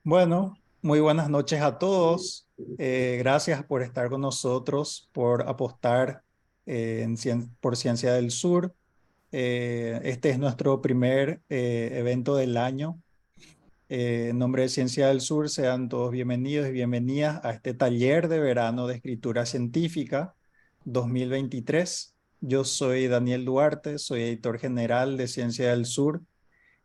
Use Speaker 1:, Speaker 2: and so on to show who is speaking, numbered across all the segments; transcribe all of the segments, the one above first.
Speaker 1: Bueno, muy buenas noches a todos. Gracias por estar con nosotros, por apostar por Ciencia del Sur. Este es nuestro primer evento del año. En nombre de Ciencia del Sur, sean todos bienvenidos y bienvenidas a este taller de verano de escritura científica 2023. Yo soy Daniel Duarte, soy editor general de Ciencia del Sur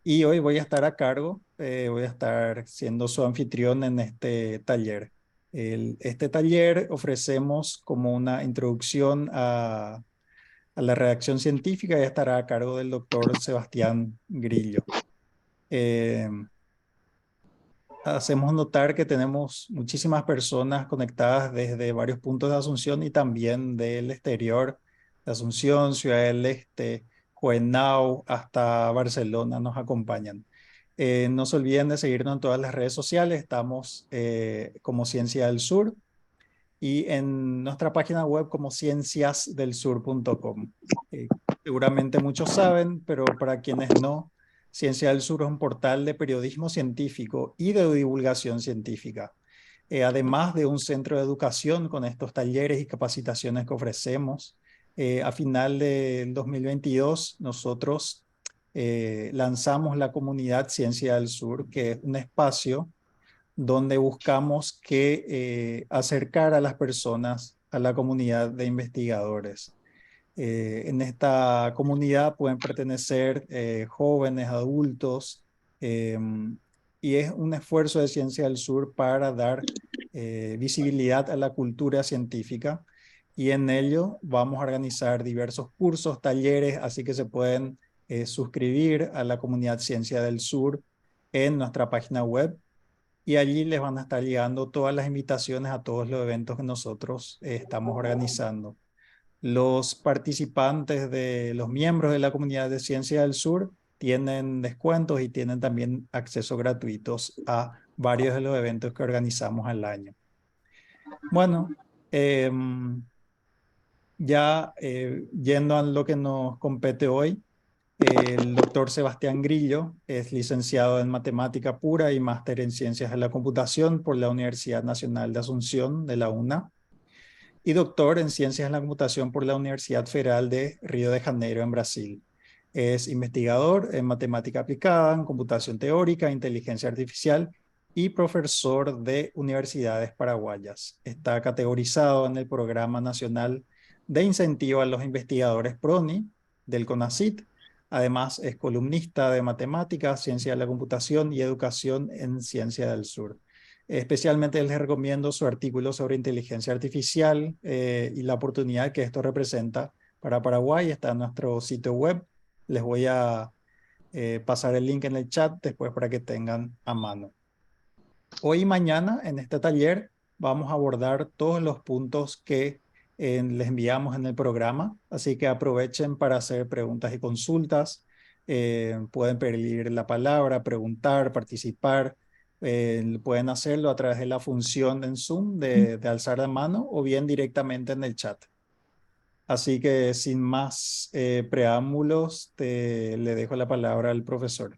Speaker 1: y hoy voy a estar a cargo, voy a estar siendo su anfitrión en este taller. Este taller ofrecemos como una introducción a la redacción científica y estará a cargo del doctor Sebastián Grillo. Eh, Hacemos notar que tenemos muchísimas personas conectadas desde varios puntos de Asunción y también del exterior de Asunción, Ciudad del Este, Juvenao, hasta Barcelona nos acompañan. No se olviden de seguirnos en todas las redes sociales, estamos como Ciencia del Sur y en nuestra página web como cienciasdelsur.com. Eh, Seguramente muchos saben, pero para quienes no, Ciencia del Sur es un portal de periodismo científico y de divulgación científica. Además de un centro de educación con estos talleres y capacitaciones que ofrecemos, a final del 2022 nosotros lanzamos la comunidad Ciencia del Sur, que es un espacio donde buscamos acercar a las personas a la comunidad de investigadores. En esta comunidad pueden pertenecer jóvenes, adultos, eh, y es un esfuerzo de Ciencia del Sur para dar visibilidad a la cultura científica y en ello vamos a organizar diversos cursos, talleres, así que se pueden suscribir a la comunidad Ciencia del Sur en nuestra página web y allí les van a estar llegando todas las invitaciones a todos los eventos que nosotros estamos organizando. Los participantes de los miembros de la comunidad de Ciencia del Sur tienen descuentos y tienen también acceso gratuitos a varios de los eventos que organizamos al año. Bueno, ya yendo a lo que nos compete hoy, el doctor Sebastián Grillo es licenciado en Matemática Pura y máster en Ciencias de la Computación por la Universidad Nacional de Asunción de la UNA y doctor en Ciencias de la Computación por la Universidad Federal de Río de Janeiro en Brasil. Es investigador en matemática aplicada, en computación teórica, inteligencia artificial y profesor de universidades paraguayas. Está categorizado en el Programa Nacional de Incentivo a los Investigadores PRONI del CONACYT. Además, es columnista de matemáticas, ciencia de la computación y educación en Ciencia del Sur. Especialmente les recomiendo su artículo sobre inteligencia artificial y la oportunidad que esto representa para Paraguay. Está en nuestro sitio web. Les voy a pasar el link en el chat después para que tengan a mano. Hoy y mañana en este taller vamos a abordar todos los puntos que les enviamos en el programa, así que aprovechen para hacer preguntas y consultas. Pueden pedir la palabra, preguntar, participar. Pueden hacerlo a través de la función en Zoom de alzar la mano o bien directamente en el chat. Así que sin más preámbulos, le dejo la palabra al profesor.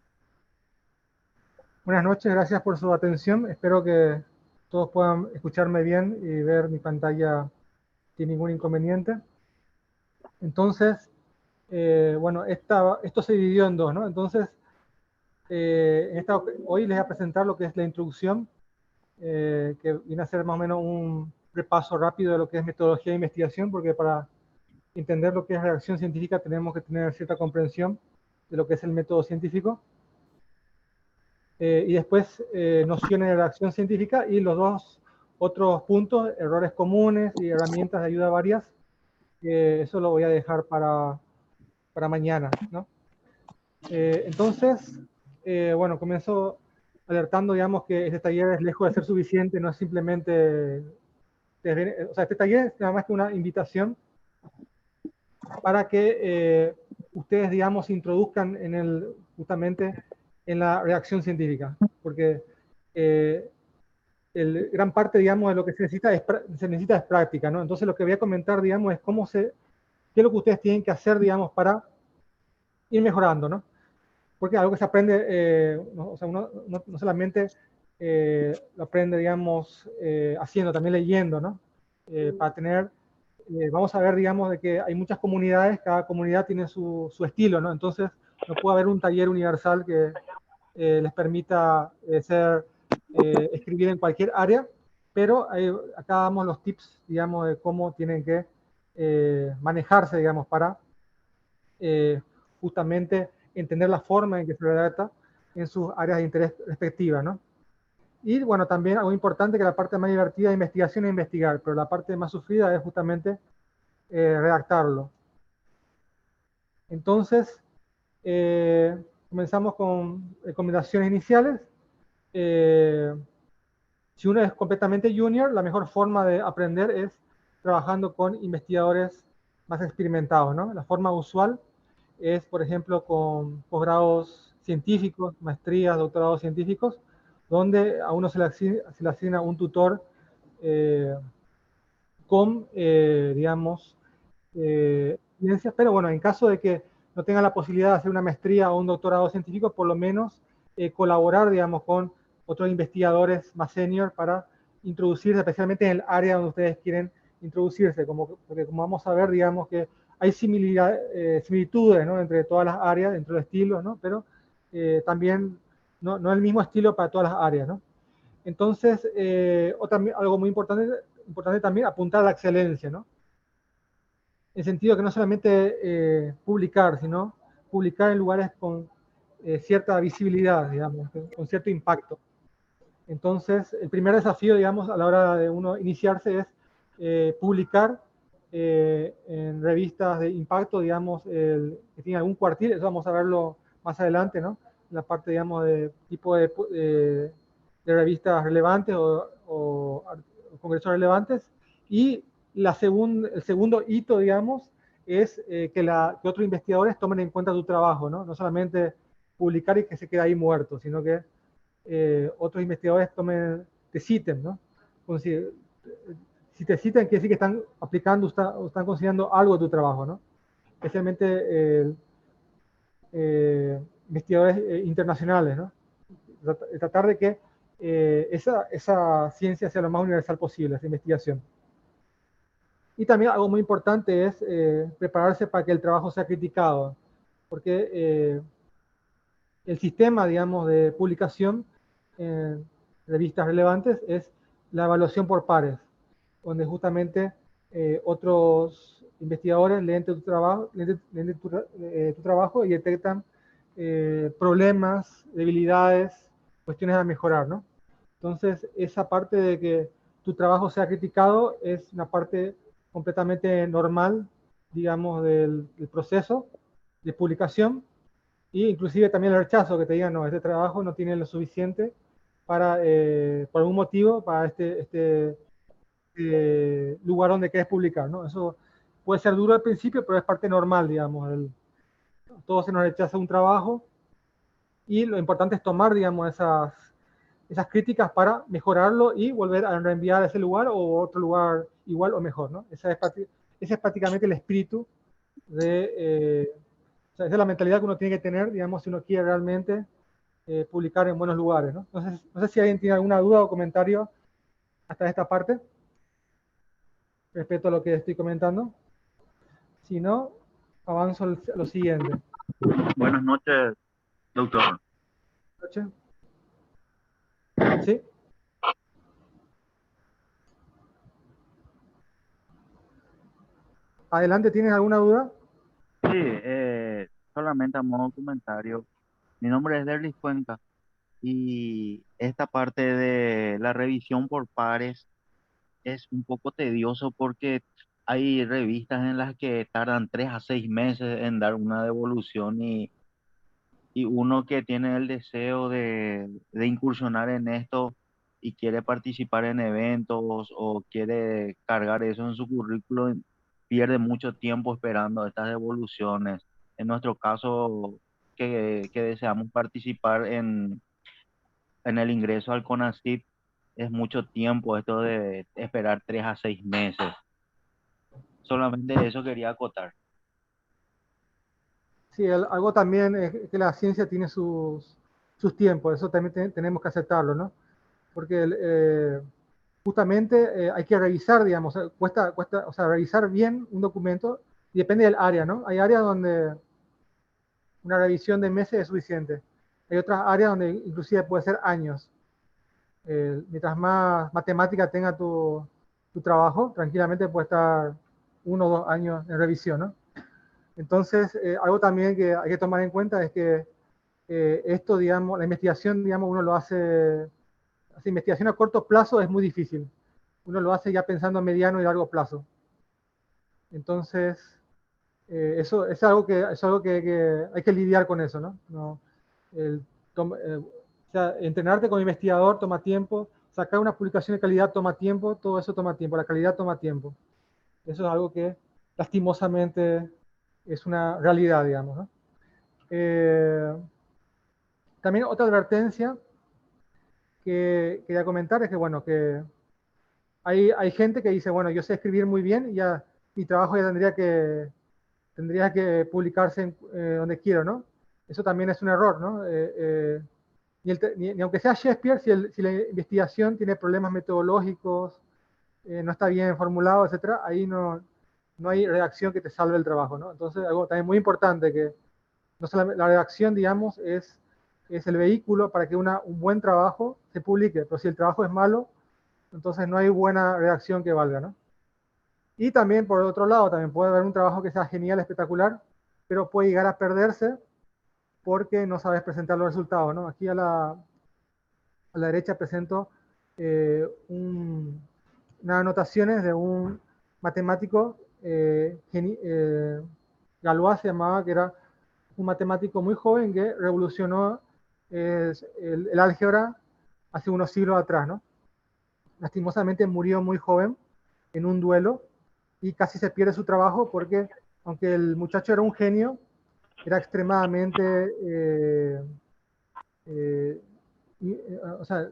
Speaker 2: Buenas noches, gracias por su atención. Espero que todos puedan escucharme bien y ver mi pantalla sin ningún inconveniente. Entonces, bueno, esto se dividió en dos, ¿no? Entonces, hoy les voy a presentar lo que es la introducción, que viene a ser más o menos un repaso rápido de lo que es metodología de investigación, porque para entender lo que es redacción científica tenemos que tener cierta comprensión de lo que es el método científico. Y después nociones de redacción científica y los dos otros puntos, errores comunes y herramientas de ayuda varias, eso lo voy a dejar para mañana, ¿no? Entonces, bueno, comienzo alertando, digamos, que este taller es lejos de ser suficiente, no es simplemente, o sea, este taller es nada más que una invitación para que ustedes, digamos, se introduzcan justamente en la redacción científica, porque gran parte, digamos, de lo que se necesita es práctica, ¿no? Entonces lo que voy a comentar, digamos, es qué es lo que ustedes tienen que hacer, digamos, para ir mejorando, ¿no? Porque algo que se aprende, no, o sea, uno no solamente lo aprende, digamos, haciendo, también leyendo, ¿no? Para tener, vamos a ver, digamos, de que hay muchas comunidades, cada comunidad tiene su estilo, ¿no? Entonces, no puede haber un taller universal que les permita escribir en cualquier área, pero acá damos los tips, digamos, de cómo tienen que manejarse, digamos, para justamente entender la forma en que se redacta en sus áreas de interés respectivas, ¿no? Y bueno, también algo importante que la parte más divertida de investigación es investigar, pero la parte más sufrida es justamente redactarlo. Entonces, comenzamos con recomendaciones iniciales. Si uno es completamente junior, la mejor forma de aprender es trabajando con investigadores más experimentados, ¿no? La forma usual es, por ejemplo, con posgrados científicos, maestrías, doctorados científicos, donde a uno se le asigna un tutor eh, con, digamos, ciencias, pero bueno, en caso de que no tenga la posibilidad de hacer una maestría o un doctorado científico, por lo menos colaborar, digamos, con otros investigadores más senior para introducirse, especialmente en el área donde ustedes quieren introducirse, porque como vamos a ver, digamos que hay similitudes, ¿no?, entre todas las áreas, entre los estilos, ¿no?, pero también no es el mismo estilo para todas las áreas, ¿no? Entonces, algo muy importante también, apuntar a la excelencia, ¿no? En el sentido que no solamente publicar, sino publicar en lugares con cierta visibilidad, digamos, con cierto impacto. Entonces, el primer desafío, digamos, a la hora de uno iniciarse es publicar en revistas de impacto, digamos, que tiene algún cuartil, eso vamos a verlo más adelante, ¿no? En la parte, digamos, de tipo de revistas relevantes o congresos relevantes. Y el segundo hito, digamos, es que otros investigadores tomen en cuenta tu trabajo, ¿no? No solamente publicar y que se quede ahí muerto, sino que otros investigadores te citen, ¿no? Como si te citan, quiere decir que están aplicando o están considerando algo de tu trabajo, ¿no? Especialmente investigadores internacionales, ¿no? Tratar de que esa ciencia sea lo más universal posible, esa investigación. Y también algo muy importante es prepararse para que el trabajo sea criticado, porque el sistema, digamos, de publicación en revistas relevantes es la evaluación por pares, donde justamente otros investigadores leen tu trabajo y detectan problemas, debilidades, cuestiones a mejorar, ¿no? Entonces, esa parte de que tu trabajo sea criticado es una parte completamente normal, digamos, del proceso de publicación, y inclusive también el rechazo, que te digan, no, este trabajo no tiene lo suficiente para, por algún motivo, para este lugar donde quieres publicar, ¿no? Eso puede ser duro al principio, pero es parte normal, digamos. Todos se nos rechaza un trabajo y lo importante es tomar, digamos, esas críticas para mejorarlo y volver a reenviar a ese lugar o otro lugar igual o mejor, ¿no? Ese es prácticamente el espíritu o sea, esa es la mentalidad que uno tiene que tener, digamos, si uno quiere realmente publicar en buenos lugares, ¿no? No sé si alguien tiene alguna duda o comentario hasta esta parte respecto a lo que estoy comentando. Si no, avanzo a lo siguiente.
Speaker 3: Buenas noches, doctor.
Speaker 2: ¿Sí? Adelante, ¿tienes alguna duda?
Speaker 3: Sí, solamente a modo comentario. Mi nombre es Derlis Cuenca y esta parte de la revisión por pares es un poco tedioso porque hay revistas en las que tardan 3 a 6 meses en dar una devolución y uno que tiene el deseo de incursionar en esto y quiere participar en eventos o quiere cargar eso en su currículum, pierde mucho tiempo esperando estas devoluciones. En nuestro caso, que deseamos participar en el ingreso al CONACYT, es mucho tiempo esto de esperar 3 a 6 meses. Solamente eso quería acotar.
Speaker 2: Sí, algo también es que la ciencia tiene sus tiempos, eso también tenemos que aceptarlo, ¿no? porque justamente hay que revisar, digamos, cuesta, o sea, revisar bien un documento y depende del área, ¿no? Hay áreas donde una revisión de meses es suficiente. Hay otras áreas donde inclusive puede ser años. Mientras más matemática tenga tu trabajo, tranquilamente puede estar 1 o 2 años en revisión, ¿no? Entonces, algo también que hay que tomar en cuenta es que esto, digamos, la investigación, digamos, uno lo hace investigación a corto plazo es muy difícil. Uno lo hace ya pensando a mediano y largo plazo. Entonces, eso es algo que hay que lidiar con eso, ¿no? O sea, entrenarte como investigador toma tiempo, sacar una publicación de calidad toma tiempo, todo eso toma tiempo, la calidad toma tiempo. Eso es algo que lastimosamente es una realidad, digamos, ¿no? También otra advertencia que quería comentar es que, bueno, que hay gente que dice, bueno, yo sé escribir muy bien y ya mi trabajo ya tendría que publicarse donde quiero, ¿no? Eso también es un error, ¿no? Ni aunque sea Shakespeare, si la investigación tiene problemas metodológicos, no está bien formulado, etcétera, ahí no hay redacción que te salve el trabajo, ¿no? Entonces, algo también muy importante que no solamente la redacción, digamos, es el vehículo para que un buen trabajo se publique, pero si el trabajo es malo, entonces no hay buena redacción que valga, ¿no? Y también, por otro lado, también puede haber un trabajo que sea genial, espectacular, pero puede llegar a perderse porque no sabes presentar los resultados, ¿no? Aquí a la derecha presento unas anotaciones de un matemático, Galois se llamaba, que era un matemático muy joven que revolucionó el álgebra hace unos siglos atrás, ¿no? Lastimosamente murió muy joven en un duelo y casi se pierde su trabajo porque, aunque el muchacho era un genio, era extremadamente, eh, o sea,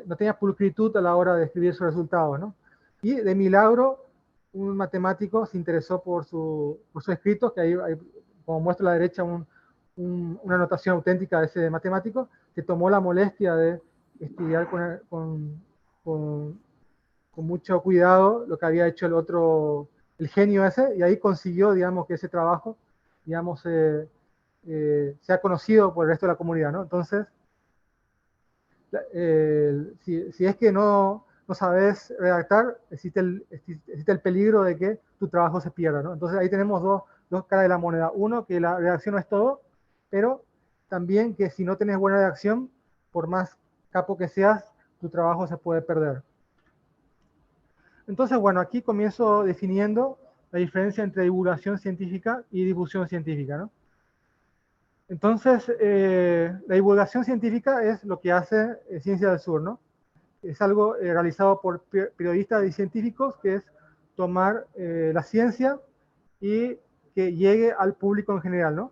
Speaker 2: no tenía pulcritud a la hora de escribir sus resultados, ¿no? Y de milagro, un matemático se interesó por su escrito, que ahí hay, como muestra a la derecha, una anotación auténtica de ese matemático, que tomó la molestia de estudiar con mucho cuidado lo que había hecho el genio ese, y ahí consiguió, digamos, que ese trabajo, digamos, sea conocido por el resto de la comunidad, ¿no? Entonces, si es que no sabes redactar, existe el peligro de que tu trabajo se pierda, ¿no? Entonces ahí tenemos dos caras de la moneda. Uno, que la redacción no es todo, pero también que si no tienes buena redacción, por más capo que seas, tu trabajo se puede perder. Entonces, bueno, aquí comienzo definiendo la diferencia entre divulgación científica y difusión científica, ¿no? Entonces, la divulgación científica es lo que hace Ciencia del Sur, ¿no? Es algo realizado por periodistas y científicos, que es tomar la ciencia y que llegue al público en general, ¿no?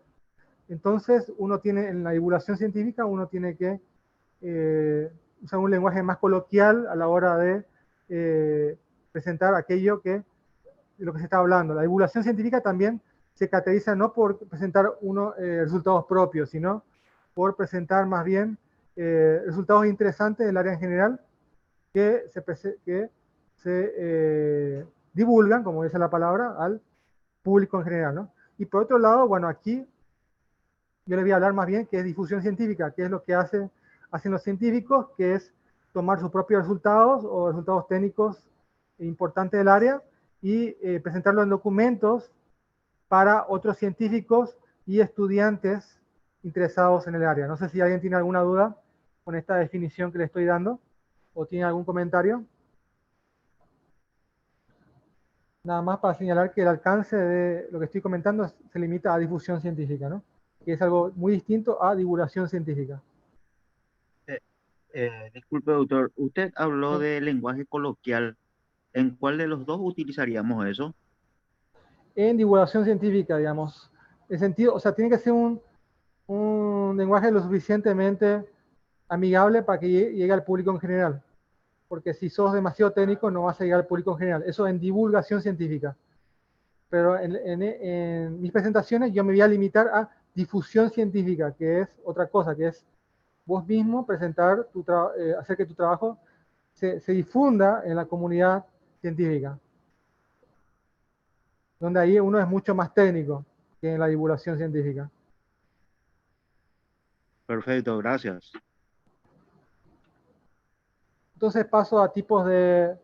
Speaker 2: Entonces, en la divulgación científica, uno tiene que usar un lenguaje más coloquial a la hora de presentar aquello de lo que se está hablando. La divulgación científica también se caracteriza no por presentar resultados propios, sino por presentar más bien resultados interesantes del área en general que se divulgan, como dice la palabra, al público en general, ¿no? Y por otro lado, bueno, aquí yo les voy a hablar más bien que es difusión científica, que es lo que hacen los científicos, que es tomar sus propios resultados o resultados técnicos importantes del área y presentarlo en documentos para otros científicos y estudiantes interesados en el área. No sé si alguien tiene alguna duda con esta definición que le estoy dando o tiene algún comentario. Nada más para señalar que el alcance de lo que estoy comentando se limita a difusión científica, ¿no? Que es algo muy distinto a divulgación científica.
Speaker 3: Disculpe, doctor, usted habló
Speaker 2: ¿No?
Speaker 3: de lenguaje coloquial. ¿En cuál de los dos utilizaríamos eso?
Speaker 2: En divulgación científica, digamos. El sentido, o sea, tiene que ser un lenguaje lo suficientemente amigable para que llegue al público en general. Porque si sos demasiado técnico no vas a llegar al público en general. Eso en divulgación científica. Pero en mis presentaciones yo me voy a limitar a difusión científica, que es otra cosa, que es vos mismo presentar, hacer que tu trabajo se difunda en la comunidad científica, donde ahí uno es mucho más técnico que en la divulgación científica.
Speaker 3: Perfecto, gracias.
Speaker 2: Entonces paso a tipos de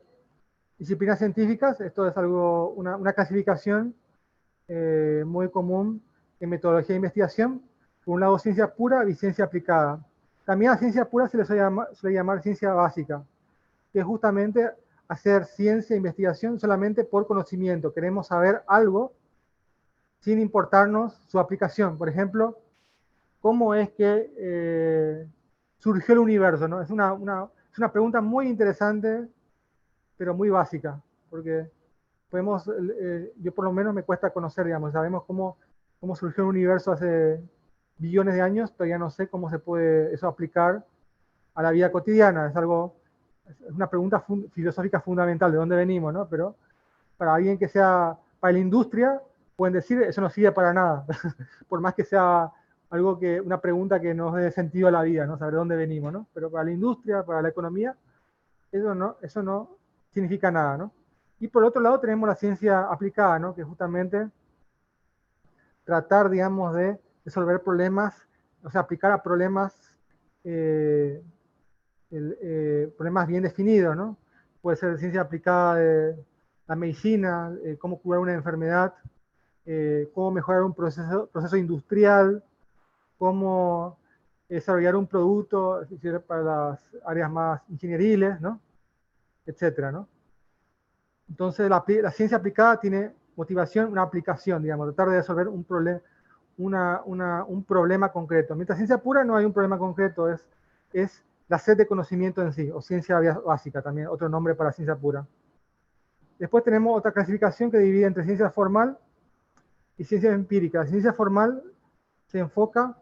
Speaker 2: disciplinas científicas. Esto es algo, una clasificación muy común en metodología de investigación. Por un lado, ciencia pura y ciencia aplicada. También a ciencia pura se le suele llamar ciencia básica, que es justamente hacer ciencia e investigación solamente por conocimiento. Queremos saber algo sin importarnos su aplicación. Por ejemplo, cómo es que surgió el universo, ¿no? Es una pregunta muy interesante, pero muy básica, porque podemos, yo por lo menos me cuesta conocer, digamos, sabemos cómo surgió el universo hace billones de años, pero ya no sé cómo se puede eso aplicar a la vida cotidiana. Es una pregunta filosófica fundamental, de dónde venimos, ¿no? Pero para alguien que sea, para la industria, pueden decir, eso no sirve para nada, por más que sea una pregunta que nos dé sentido a la vida, ¿no? Saber de dónde venimos, ¿no? Pero para la industria, para la economía, eso no significa nada, ¿no? Y por otro lado tenemos la ciencia aplicada, ¿no? Que justamente tratar, digamos, de resolver problemas, o sea, aplicar a problemas, problemas bien definidos, ¿no? Puede ser ciencia aplicada de la medicina, cómo curar una enfermedad, cómo mejorar un proceso industrial, cómo desarrollar un producto, es decir, para las áreas más ingenieriles, ¿no? Etcétera, ¿no? Entonces, la ciencia aplicada tiene motivación, una aplicación, digamos, tratar de resolver un problema concreto. Mientras ciencia pura no hay un problema concreto, es la sed de conocimiento en sí, o ciencia básica también, otro nombre para ciencia pura. Después tenemos otra clasificación que divide entre ciencia formal y ciencia empírica. La ciencia formal se enfoca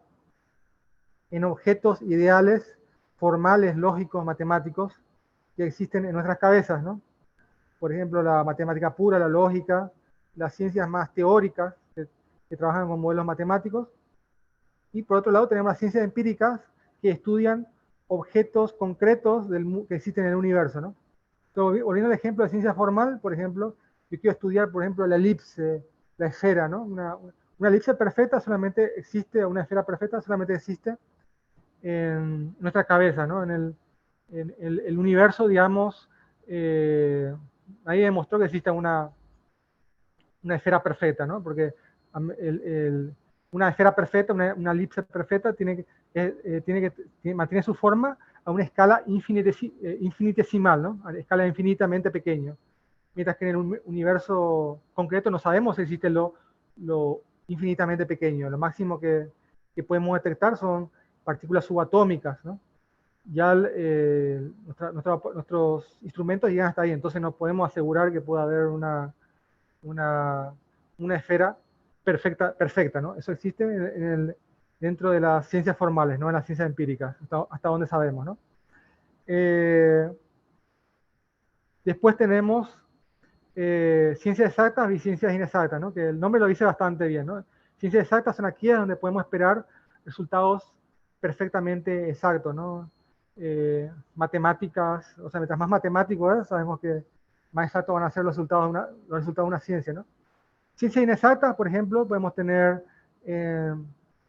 Speaker 2: en objetos ideales, formales, lógicos, matemáticos, que existen en nuestras cabezas, ¿no? Por ejemplo, la matemática pura, la lógica, las ciencias más teóricas, que trabajan con modelos matemáticos. Y por otro lado tenemos las ciencias empíricas, que estudian objetos concretos que existen en el universo, ¿no? Entonces, volviendo al ejemplo de ciencia formal, por ejemplo, yo quiero estudiar, por ejemplo, la elipse, la esfera, ¿no? Una elipse perfecta solamente existe, una esfera perfecta solamente existe en nuestra cabeza, ¿no? En el universo, digamos, ahí demostró que existe una esfera perfecta, ¿no? Porque una esfera perfecta, una elipse perfecta, mantiene su forma a una escala infinitesimal, ¿no? A una escala infinitamente pequeña. Mientras que en el universo concreto no sabemos si existe lo infinitamente pequeño. Lo máximo que podemos detectar son partículas subatómicas, ¿no? Ya nuestros instrumentos llegan hasta ahí, entonces no podemos asegurar que pueda haber una esfera perfecta, ¿no? Eso existe dentro de las ciencias formales, no en las ciencias empíricas, hasta donde sabemos, ¿no? Después tenemos ciencias exactas y ciencias inexactas, ¿no? Que el nombre lo dice bastante bien, ¿no? Ciencias exactas son aquellas donde podemos esperar resultados perfectamente exactos, ¿no? Matemáticas, o sea, mientras más matemático es, sabemos que más exactos van a ser los resultados de una ciencia, ¿no? Ciencias inexactas, por ejemplo, podemos tener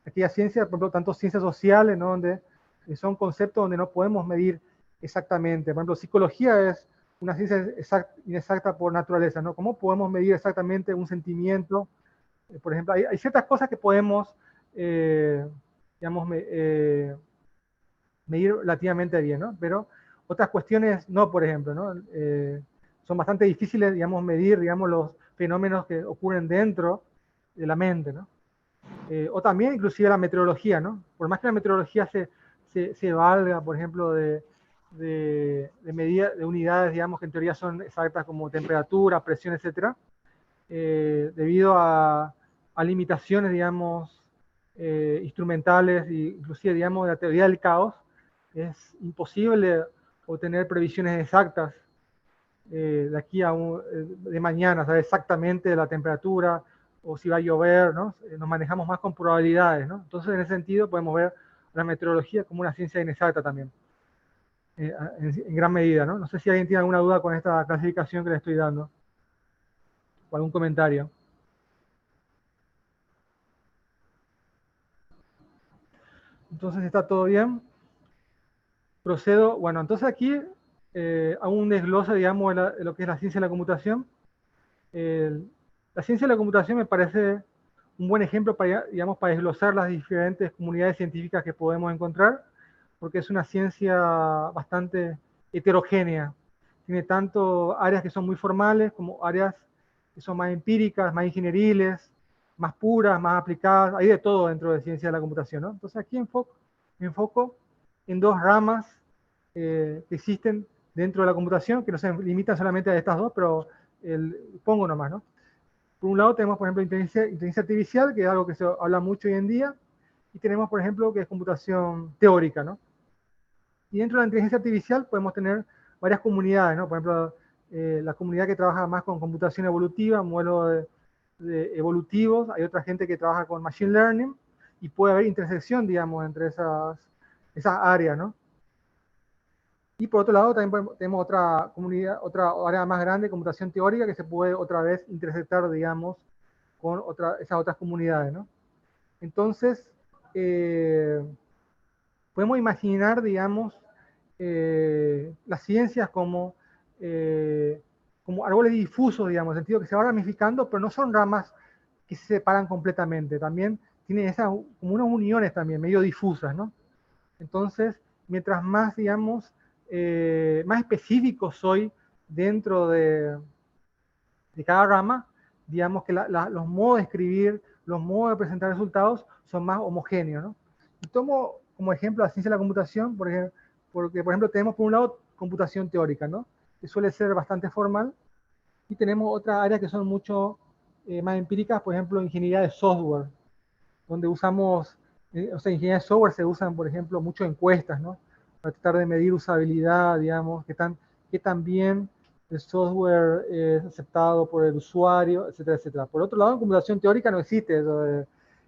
Speaker 2: aquellas ciencias, por ejemplo, tanto ciencias sociales, ¿no? Donde son conceptos donde no podemos medir exactamente. Por ejemplo, psicología es una ciencia inexacta por naturaleza, ¿no? ¿Cómo podemos medir exactamente un sentimiento? Por ejemplo, hay ciertas cosas que podemos, digamos, medir relativamente bien, ¿no? Pero otras cuestiones no, por ejemplo, ¿no? Son bastante difíciles, digamos, medir, digamos, los fenómenos que ocurren dentro de la mente, ¿no? O también inclusive la meteorología, ¿no? Por más que la meteorología se valga, por ejemplo, de unidades, digamos, que en teoría son exactas como temperatura, presión, etcétera, debido a limitaciones, digamos, instrumentales e inclusive, digamos, de la teoría del caos, es imposible obtener previsiones exactas de aquí de mañana, saber exactamente la temperatura o si va a llover, ¿no? Nos manejamos más con probabilidades, ¿no? Entonces, en ese sentido, podemos ver la meteorología como una ciencia inexacta también, en gran medida, ¿no? No sé si alguien tiene alguna duda con esta clasificación que le estoy dando, o algún comentario. Entonces, ¿está todo bien? Procedo, bueno, entonces aquí hago un desglose, digamos, de lo que es la ciencia de la computación. La ciencia de la computación me parece un buen ejemplo para, digamos, para desglosar las diferentes comunidades científicas que podemos encontrar, porque es una ciencia bastante heterogénea. Tiene tanto áreas que son muy formales como áreas que son más empíricas, más ingenieriles, más puras, más aplicadas. Hay de todo dentro de ciencia de la computación, ¿no? Entonces aquí me enfoco en dos ramas que existen dentro de la computación, que no se limitan solamente a estas dos, pero pongo nomás, ¿no? Por un lado tenemos, por ejemplo, inteligencia artificial, que es algo que se habla mucho hoy en día, y tenemos, por ejemplo, que es computación teórica, ¿no? Y dentro de la inteligencia artificial podemos tener varias comunidades, ¿no? Por ejemplo, la comunidad que trabaja más con computación evolutiva, modelos evolutivos, hay otra gente que trabaja con machine learning, y puede haber intersección, digamos, entre esas áreas, ¿no? Y por otro lado, también tenemos otra comunidad, otra área más grande, computación teórica, que se puede otra vez intersectar, digamos, con esas otras comunidades, ¿no? Entonces, podemos imaginar, digamos, las ciencias como árboles difusos, digamos, en el sentido que se van ramificando, pero no son ramas que se separan completamente. También tienen esas, como unas uniones también, medio difusas, ¿no? Entonces, mientras más, digamos, más específico soy dentro de cada rama, digamos que los modos de escribir, los modos de presentar resultados son más homogéneos, ¿no? Y tomo como ejemplo la ciencia de la computación, porque, por ejemplo, tenemos por un lado computación teórica, ¿no? Que suele ser bastante formal, y tenemos otras áreas que son mucho más empíricas, por ejemplo, ingeniería de software, donde usamos, o sea, ingeniería de software se usan, por ejemplo, mucho encuestas, ¿no? Para tratar de medir usabilidad, digamos, que también el software es aceptado por el usuario, etcétera, etcétera. Por otro lado, en computación teórica no existe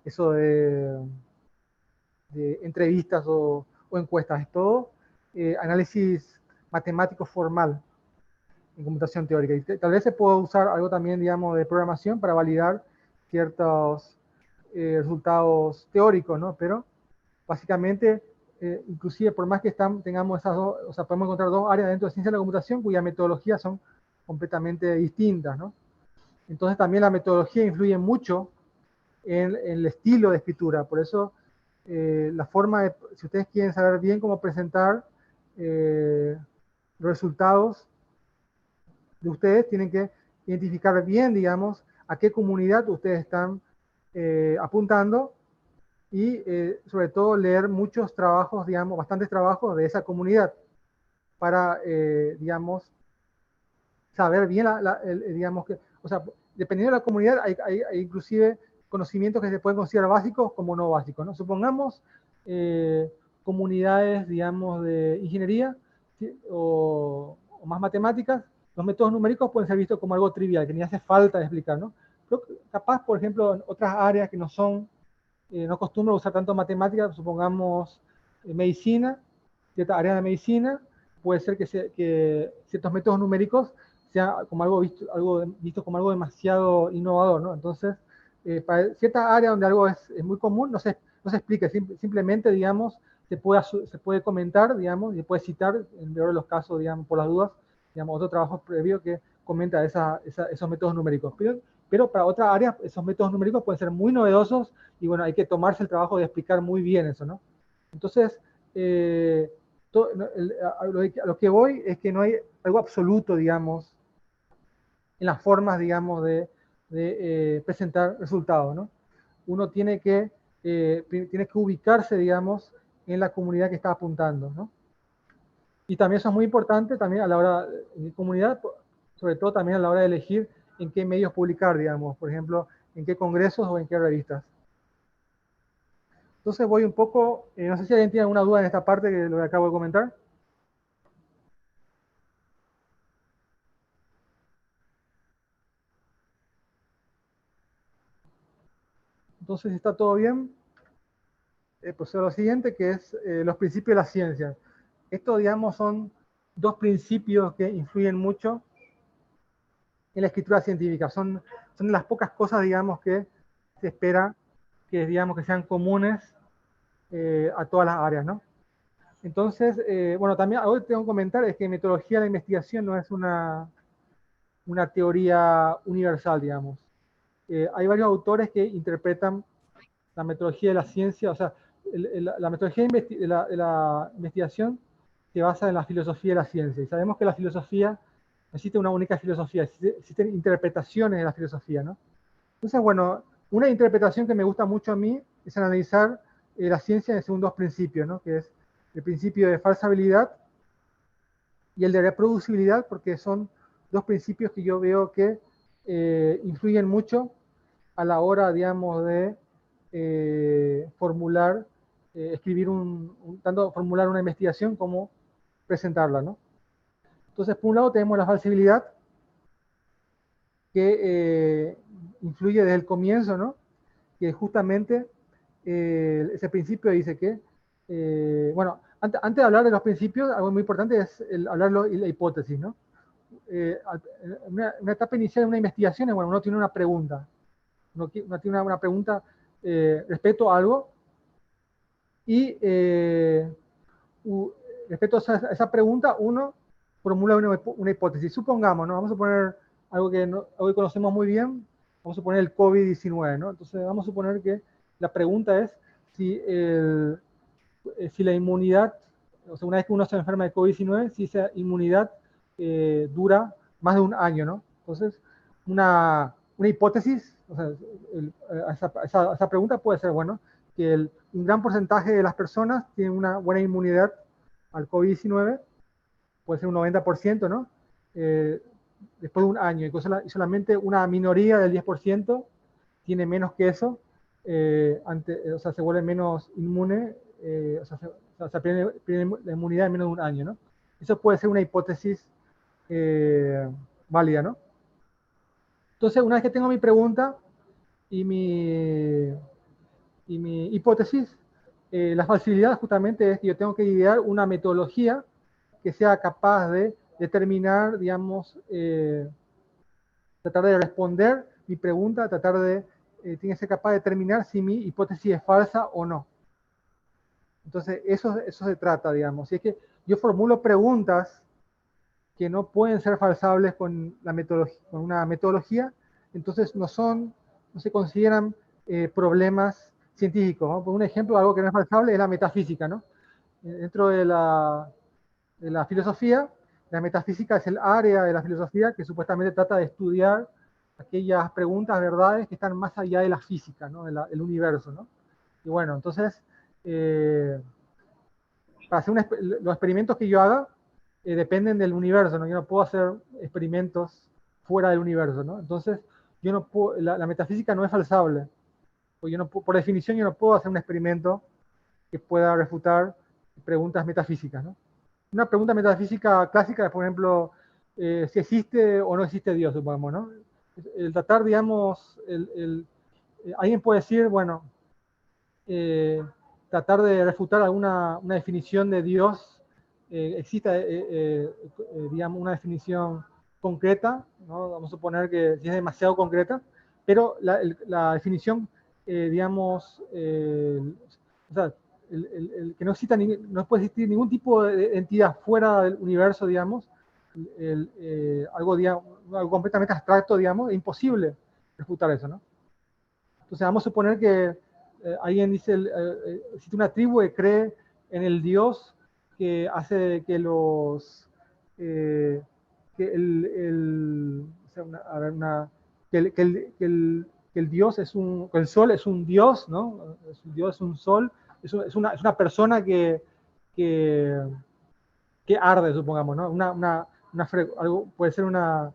Speaker 2: eso de entrevistas o encuestas, es todo análisis matemático formal en computación teórica. Y tal vez se pueda usar algo también, digamos, de programación para validar ciertos resultados teóricos, ¿no? Pero básicamente, inclusive por más que tengamos esas dos, o sea, podemos encontrar dos áreas dentro de ciencia de la computación cuyas metodologías son completamente distintas, ¿no? Entonces también la metodología influye mucho en el estilo de escritura, por eso la forma de, si ustedes quieren saber bien cómo presentar los resultados de ustedes, tienen que identificar bien, digamos, a qué comunidad ustedes están apuntando y sobre todo leer muchos trabajos, digamos, bastantes trabajos de esa comunidad para, digamos, saber bien, digamos, que, o sea, dependiendo de la comunidad, hay inclusive conocimientos que se pueden considerar básicos como no básicos, ¿no? Supongamos comunidades, digamos, de ingeniería o más matemáticas, los métodos numéricos pueden ser vistos como algo trivial, que ni hace falta explicar, ¿no? Pero capaz, por ejemplo, en otras áreas que no son no acostumbro a usar tanto matemáticas, supongamos medicina, cierta área de medicina, puede ser que ciertos métodos numéricos sean como visto como algo demasiado innovador, ¿no? Entonces, para cierta área donde algo es muy común, no se explica, simplemente, digamos, se puede comentar, digamos, y se puede citar, en el peor de los casos, digamos, por las dudas, digamos, otro trabajo previo que comenta esos métodos numéricos. Pero para otras áreas, esos métodos numéricos pueden ser muy novedosos y bueno, hay que tomarse el trabajo de explicar muy bien eso, ¿no? Entonces, a lo que voy es que no hay algo absoluto, digamos, en las formas, digamos, de presentar resultados, ¿no? Uno tiene que ubicarse, digamos, en la comunidad que está apuntando, ¿no? Y también eso es muy importante también a la hora de comunidad, sobre todo también a la hora de elegir en qué medios publicar, digamos, por ejemplo, en qué congresos o en qué revistas. Entonces voy un poco, no sé si alguien tiene alguna duda en esta parte que lo que acabo de comentar. Entonces, ¿está todo bien? procedo a lo siguiente, que es los principios de la ciencia. Estos, digamos, son dos principios que influyen mucho en la escritura científica. Son las pocas cosas, digamos, que se espera que, digamos, que sean comunes a todas las áreas, ¿no? Entonces, bueno, también hoy tengo que comentar es que metodología de la investigación no es una teoría universal, digamos. Hay varios autores que interpretan la metodología de la ciencia, o sea, la metodología de la investigación se basa en la filosofía de la ciencia. Y sabemos que la filosofía no existe una única filosofía, existen interpretaciones de la filosofía, ¿no? Entonces, bueno, una interpretación que me gusta mucho a mí es analizar la ciencia según dos principios, ¿no? Que es el principio de falsabilidad y el de reproducibilidad, porque son dos principios que yo veo que influyen mucho a la hora, digamos, de formular, escribir tanto formular una investigación como presentarla, ¿no? Entonces, por un lado tenemos la falsibilidad, que influye desde el comienzo, ¿no? Que justamente ese principio dice que, bueno, antes de hablar de los principios, algo muy importante es hablar de la hipótesis, ¿no? Una etapa inicial de una investigación es, bueno, uno tiene una pregunta, uno tiene una pregunta respecto a algo y respecto a esa pregunta uno formula una hipótesis. Supongamos, ¿no? Vamos a poner algo que hoy conocemos muy bien, vamos a poner el COVID-19, ¿no? Entonces vamos a suponer que la pregunta es si, si la inmunidad, o sea, una vez que uno se enferma de COVID-19, si esa inmunidad dura más de un año, ¿no? Entonces, una hipótesis, o sea, esa pregunta puede ser, bueno, que un gran porcentaje de las personas tienen una buena inmunidad al COVID-19, puede ser un 90%, ¿no? Después de un año, y solamente una minoría del 10% tiene menos que eso, o sea, se vuelve menos inmune, o sea, pierde la inmunidad en menos de un año, ¿no? Eso puede ser una hipótesis válida, ¿no? Entonces, una vez que tengo mi pregunta y mi hipótesis, la facilidad justamente es que yo tengo que idear una metodología que sea capaz de determinar, digamos, tratar de responder mi pregunta, tratar de, tiene que ser capaz de determinar si mi hipótesis es falsa o no. Entonces, eso se trata, digamos. Si es que yo formulo preguntas que no pueden ser falsables con una metodología, entonces no se consideran problemas científicos, ¿no? Por un ejemplo, algo que no es falsable es la metafísica, ¿no? Dentro de la filosofía, la metafísica es el área de la filosofía que supuestamente trata de estudiar aquellas preguntas, verdades que están más allá de la física, ¿no? El universo, ¿no? Y bueno, entonces, para hacer los experimentos que yo haga dependen del universo, ¿no? Yo no puedo hacer experimentos fuera del universo, ¿no? Entonces, yo no puedo, la metafísica no es falsable. Yo no, por definición, yo no puedo hacer un experimento que pueda refutar preguntas metafísicas, ¿no? Una pregunta metafísica clásica es, por ejemplo, si existe o no existe Dios, supongamos, ¿no? El tratar, digamos, alguien puede decir, bueno, tratar de refutar una definición de Dios, exista, digamos, una definición concreta, ¿no? Vamos a suponer que si es demasiado concreta, pero la definición, digamos, o sea, que no exista, no puede existir ningún tipo de entidad fuera del universo, digamos, algo completamente abstracto, digamos, es imposible refutar eso, ¿no? Entonces vamos a suponer que alguien dice, existe una tribu que cree en el Dios que hace que o sea, a ver, que el Dios que el sol es un Dios, ¿no? Dios es un sol, es una persona que, que arde, supongamos, ¿no? Algo, puede ser una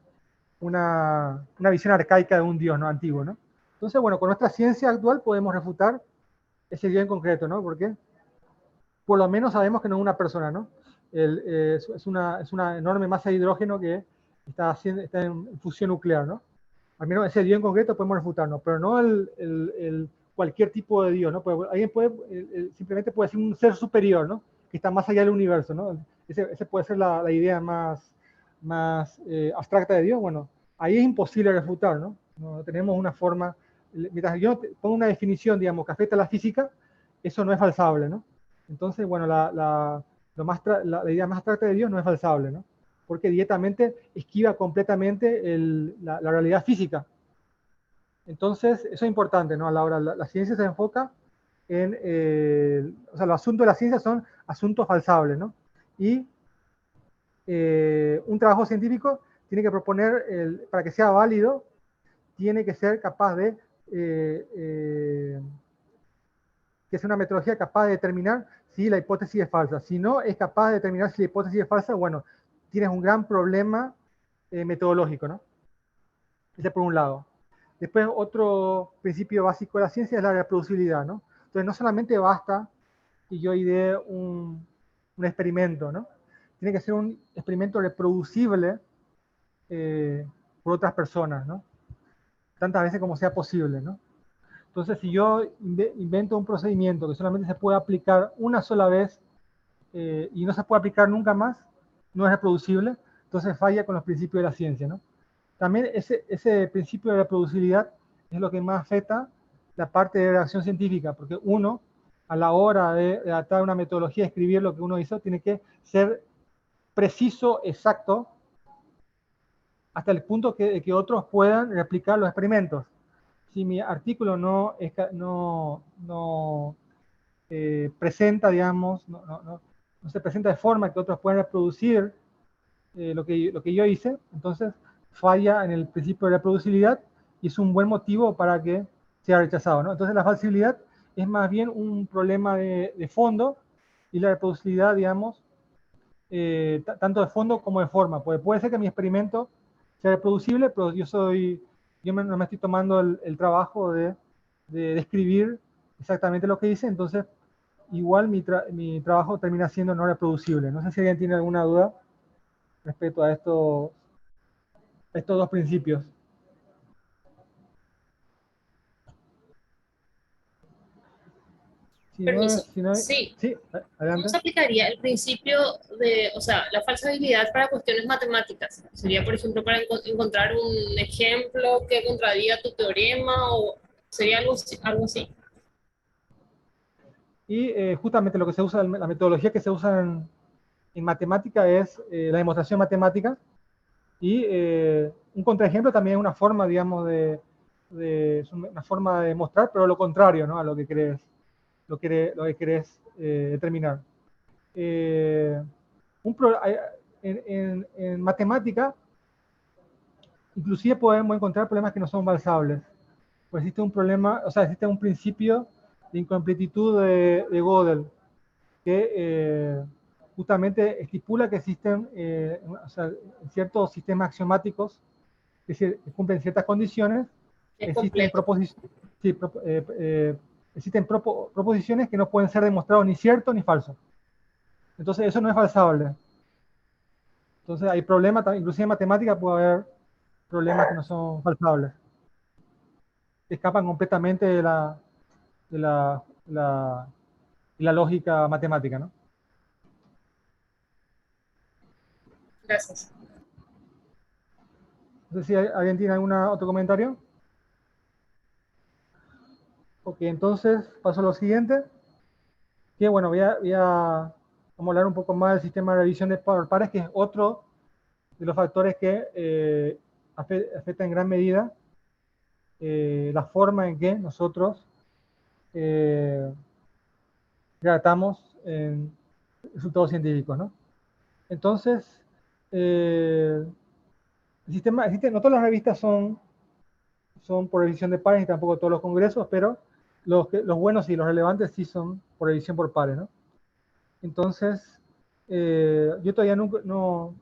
Speaker 2: visión arcaica de un Dios, ¿no? Antiguo, ¿no? Entonces, bueno, con nuestra ciencia actual podemos refutar ese Dios en concreto, ¿no? Porque por lo menos sabemos que no es una persona, ¿no? Es una enorme masa de hidrógeno que está en fusión nuclear, ¿no? Al menos ese Dios en concreto podemos refutarnos, pero no cualquier tipo de Dios, ¿no? Alguien puede, simplemente puede ser un ser superior, ¿no? Que está más allá del universo, ¿no? Ese puede ser la idea más abstracta de Dios. Bueno, ahí es imposible refutar, ¿no? No tenemos una forma, mientras yo pongo una definición, digamos, que afecta a la física, eso no es falsable, ¿no? Entonces, bueno, la idea más abstracta de Dios no es falsable, ¿no? Porque directamente esquiva completamente la realidad física. Entonces, eso es importante, ¿no? A la hora, la ciencia se enfoca en, o sea, los asuntos de la ciencia son asuntos falsables, ¿no? Y un trabajo científico tiene que proponer, para que sea válido, tiene que ser capaz de, que sea una metodología capaz de determinar si la hipótesis es falsa. Si no es capaz de determinar si la hipótesis es falsa, bueno, tienes un gran problema metodológico, ¿no? Ese por un lado. Después, otro principio básico de la ciencia es la reproducibilidad, ¿no? Entonces, no solamente basta que yo idee un experimento, ¿no? Tiene que ser un experimento reproducible por otras personas, ¿no? Tantas veces como sea posible, ¿no? Entonces, si yo invento un procedimiento que solamente se puede aplicar una sola vez y no se puede aplicar nunca más, no es reproducible, entonces falla con los principios de la ciencia, ¿no? También ese principio de reproducibilidad es lo que más afecta la parte de redacción científica, porque uno, a la hora de adaptar una metodología, escribir lo que uno hizo, tiene que ser preciso, exacto, hasta el punto que otros puedan replicar los experimentos. Si mi artículo no presenta, digamos, no se presenta de forma que otros puedan reproducir lo que yo hice, entonces falla en el principio de reproducibilidad y es un buen motivo para que sea rechazado, ¿no? Entonces la falsibilidad es más bien un problema de fondo y la reproducibilidad, digamos, tanto de fondo como de forma. Puede ser que mi experimento sea reproducible, pero no me estoy tomando el trabajo de describir exactamente lo que hice, entonces igual mi trabajo termina siendo no reproducible. No sé si alguien tiene alguna duda respecto a estos dos principios.
Speaker 4: Permiso.
Speaker 2: Si no,
Speaker 4: Sí.
Speaker 2: sí,
Speaker 4: ¿Cómo
Speaker 2: adelante.
Speaker 4: se aplicaría el principio de, o sea, la falsabilidad para cuestiones matemáticas? Sería, por ejemplo, para encontrar un ejemplo que contradiga tu teorema o sería algo así.
Speaker 2: Y justamente lo que se usa, la metodología que se usa en matemática es la demostración matemática. Y un contraejemplo también es una forma, digamos, es una forma de demostrar, pero lo contrario, ¿no? A lo que querés determinar. En matemática, inclusive podemos encontrar problemas que no son falsables. Pues existe un problema, o sea, existe un principio de incompletitud de Gödel, que justamente estipula que existen o sea, ciertos sistemas axiomáticos que cumplen ciertas condiciones,
Speaker 4: Es
Speaker 2: existen,
Speaker 4: completo.
Speaker 2: existen proposiciones que no pueden ser demostrados ni cierto ni falso. Entonces eso no es falsable. Entonces hay problemas, inclusive en matemática puede haber problemas que no son falsables, que escapan completamente de la lógica matemática, ¿no?
Speaker 4: Gracias.
Speaker 2: No sé si alguien tiene algún otro comentario. Ok, entonces paso a lo siguiente, que bueno, vamos a hablar un poco más del sistema de revisión de pares, que es otro de los factores que afecta en gran medida la forma en que nosotros tratamos en resultados científicos, ¿no? Entonces, no todas las revistas son por revisión de pares y tampoco todos los congresos, pero los buenos y los relevantes sí son por revisión por pares, ¿no? Entonces, yo todavía no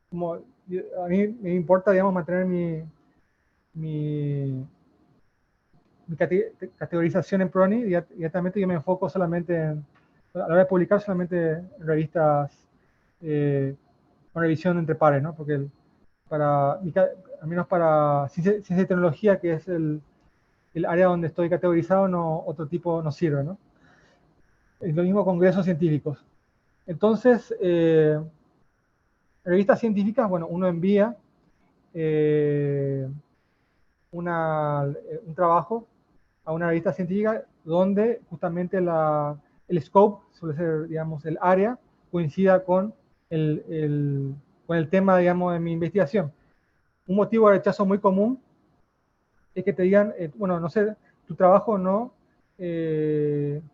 Speaker 2: como a mí me importa, digamos, mantener mi categorización en PRONI, directamente yo me enfoco solamente a la hora de publicar solamente en revistas con revisión entre pares, ¿no? Porque al menos para ciencia y tecnología, que es el área donde estoy categorizado, no, otro tipo no sirve, ¿no? Es lo mismo congresos científicos. Entonces, revistas científicas, bueno, uno envía un trabajo a una revista científica donde justamente el scope, suele ser, digamos, el área, coincida con con el tema, digamos, de mi investigación. Un motivo de rechazo muy común es que te digan, bueno, no sé, tu trabajo no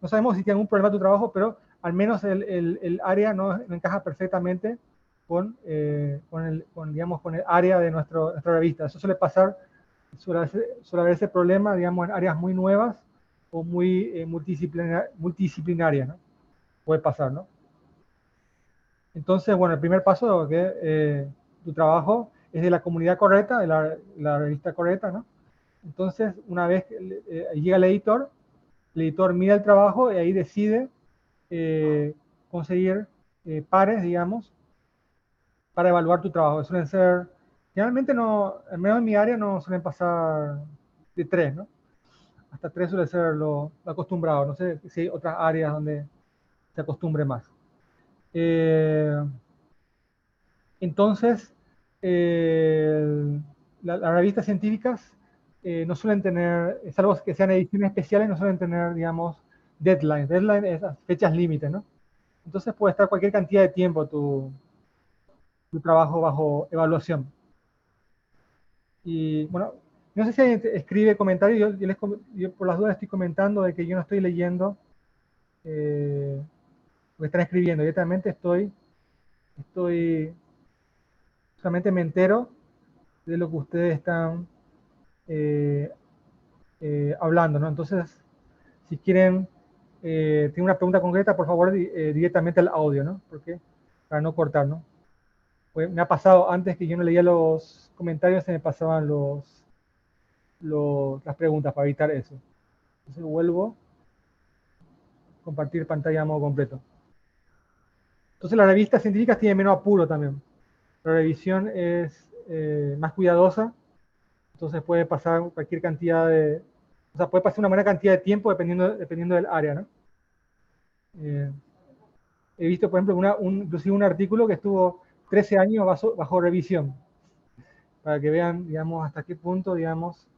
Speaker 2: sabemos si tiene algún problema tu trabajo, pero al menos el área no encaja perfectamente digamos, con el área de nuestra revista. Eso suele pasar, suele haber ese problema, digamos, en áreas muy nuevas o muy multidisciplinarias, ¿no? Puede pasar, ¿no? Entonces, bueno, el primer paso es que tu trabajo es de la comunidad correcta, de la revista correcta, ¿no? Entonces, una vez que llega el editor mira el trabajo y ahí decide conseguir pares, digamos, para evaluar tu trabajo. Suelen ser, generalmente no, al menos en mi área no suelen pasar de 3, ¿no? Hasta 3 suele ser lo acostumbrado. No sé si hay otras áreas donde se acostumbre más. Entonces, las revistas científicas no suelen tener, salvo que sean ediciones especiales, no suelen tener, digamos, deadlines. Deadline es fechas límite, ¿no? Entonces puede estar cualquier cantidad de tiempo tu trabajo bajo evaluación. Y bueno, no sé si alguien escribe comentarios, yo por las dudas estoy comentando de que yo no estoy leyendo lo que están escribiendo. Directamente solamente me entero de lo que ustedes están eh, hablando, ¿no? Entonces, si quieren, tienen una pregunta concreta, por favor, directamente al audio, ¿no? Porque, para no cortar, ¿no? Pues me ha pasado antes que yo no leía los comentarios, se me pasaban las preguntas para evitar eso. Entonces vuelvo a compartir pantalla a modo completo. Entonces las revistas científicas tienen menos apuro también. La revisión es más cuidadosa, entonces puede pasar cualquier cantidad o sea, puede pasar una buena cantidad de tiempo dependiendo del área, ¿no? He visto, por ejemplo, inclusive un artículo que estuvo 13 años bajo revisión, para que vean, digamos, hasta qué punto, digamos,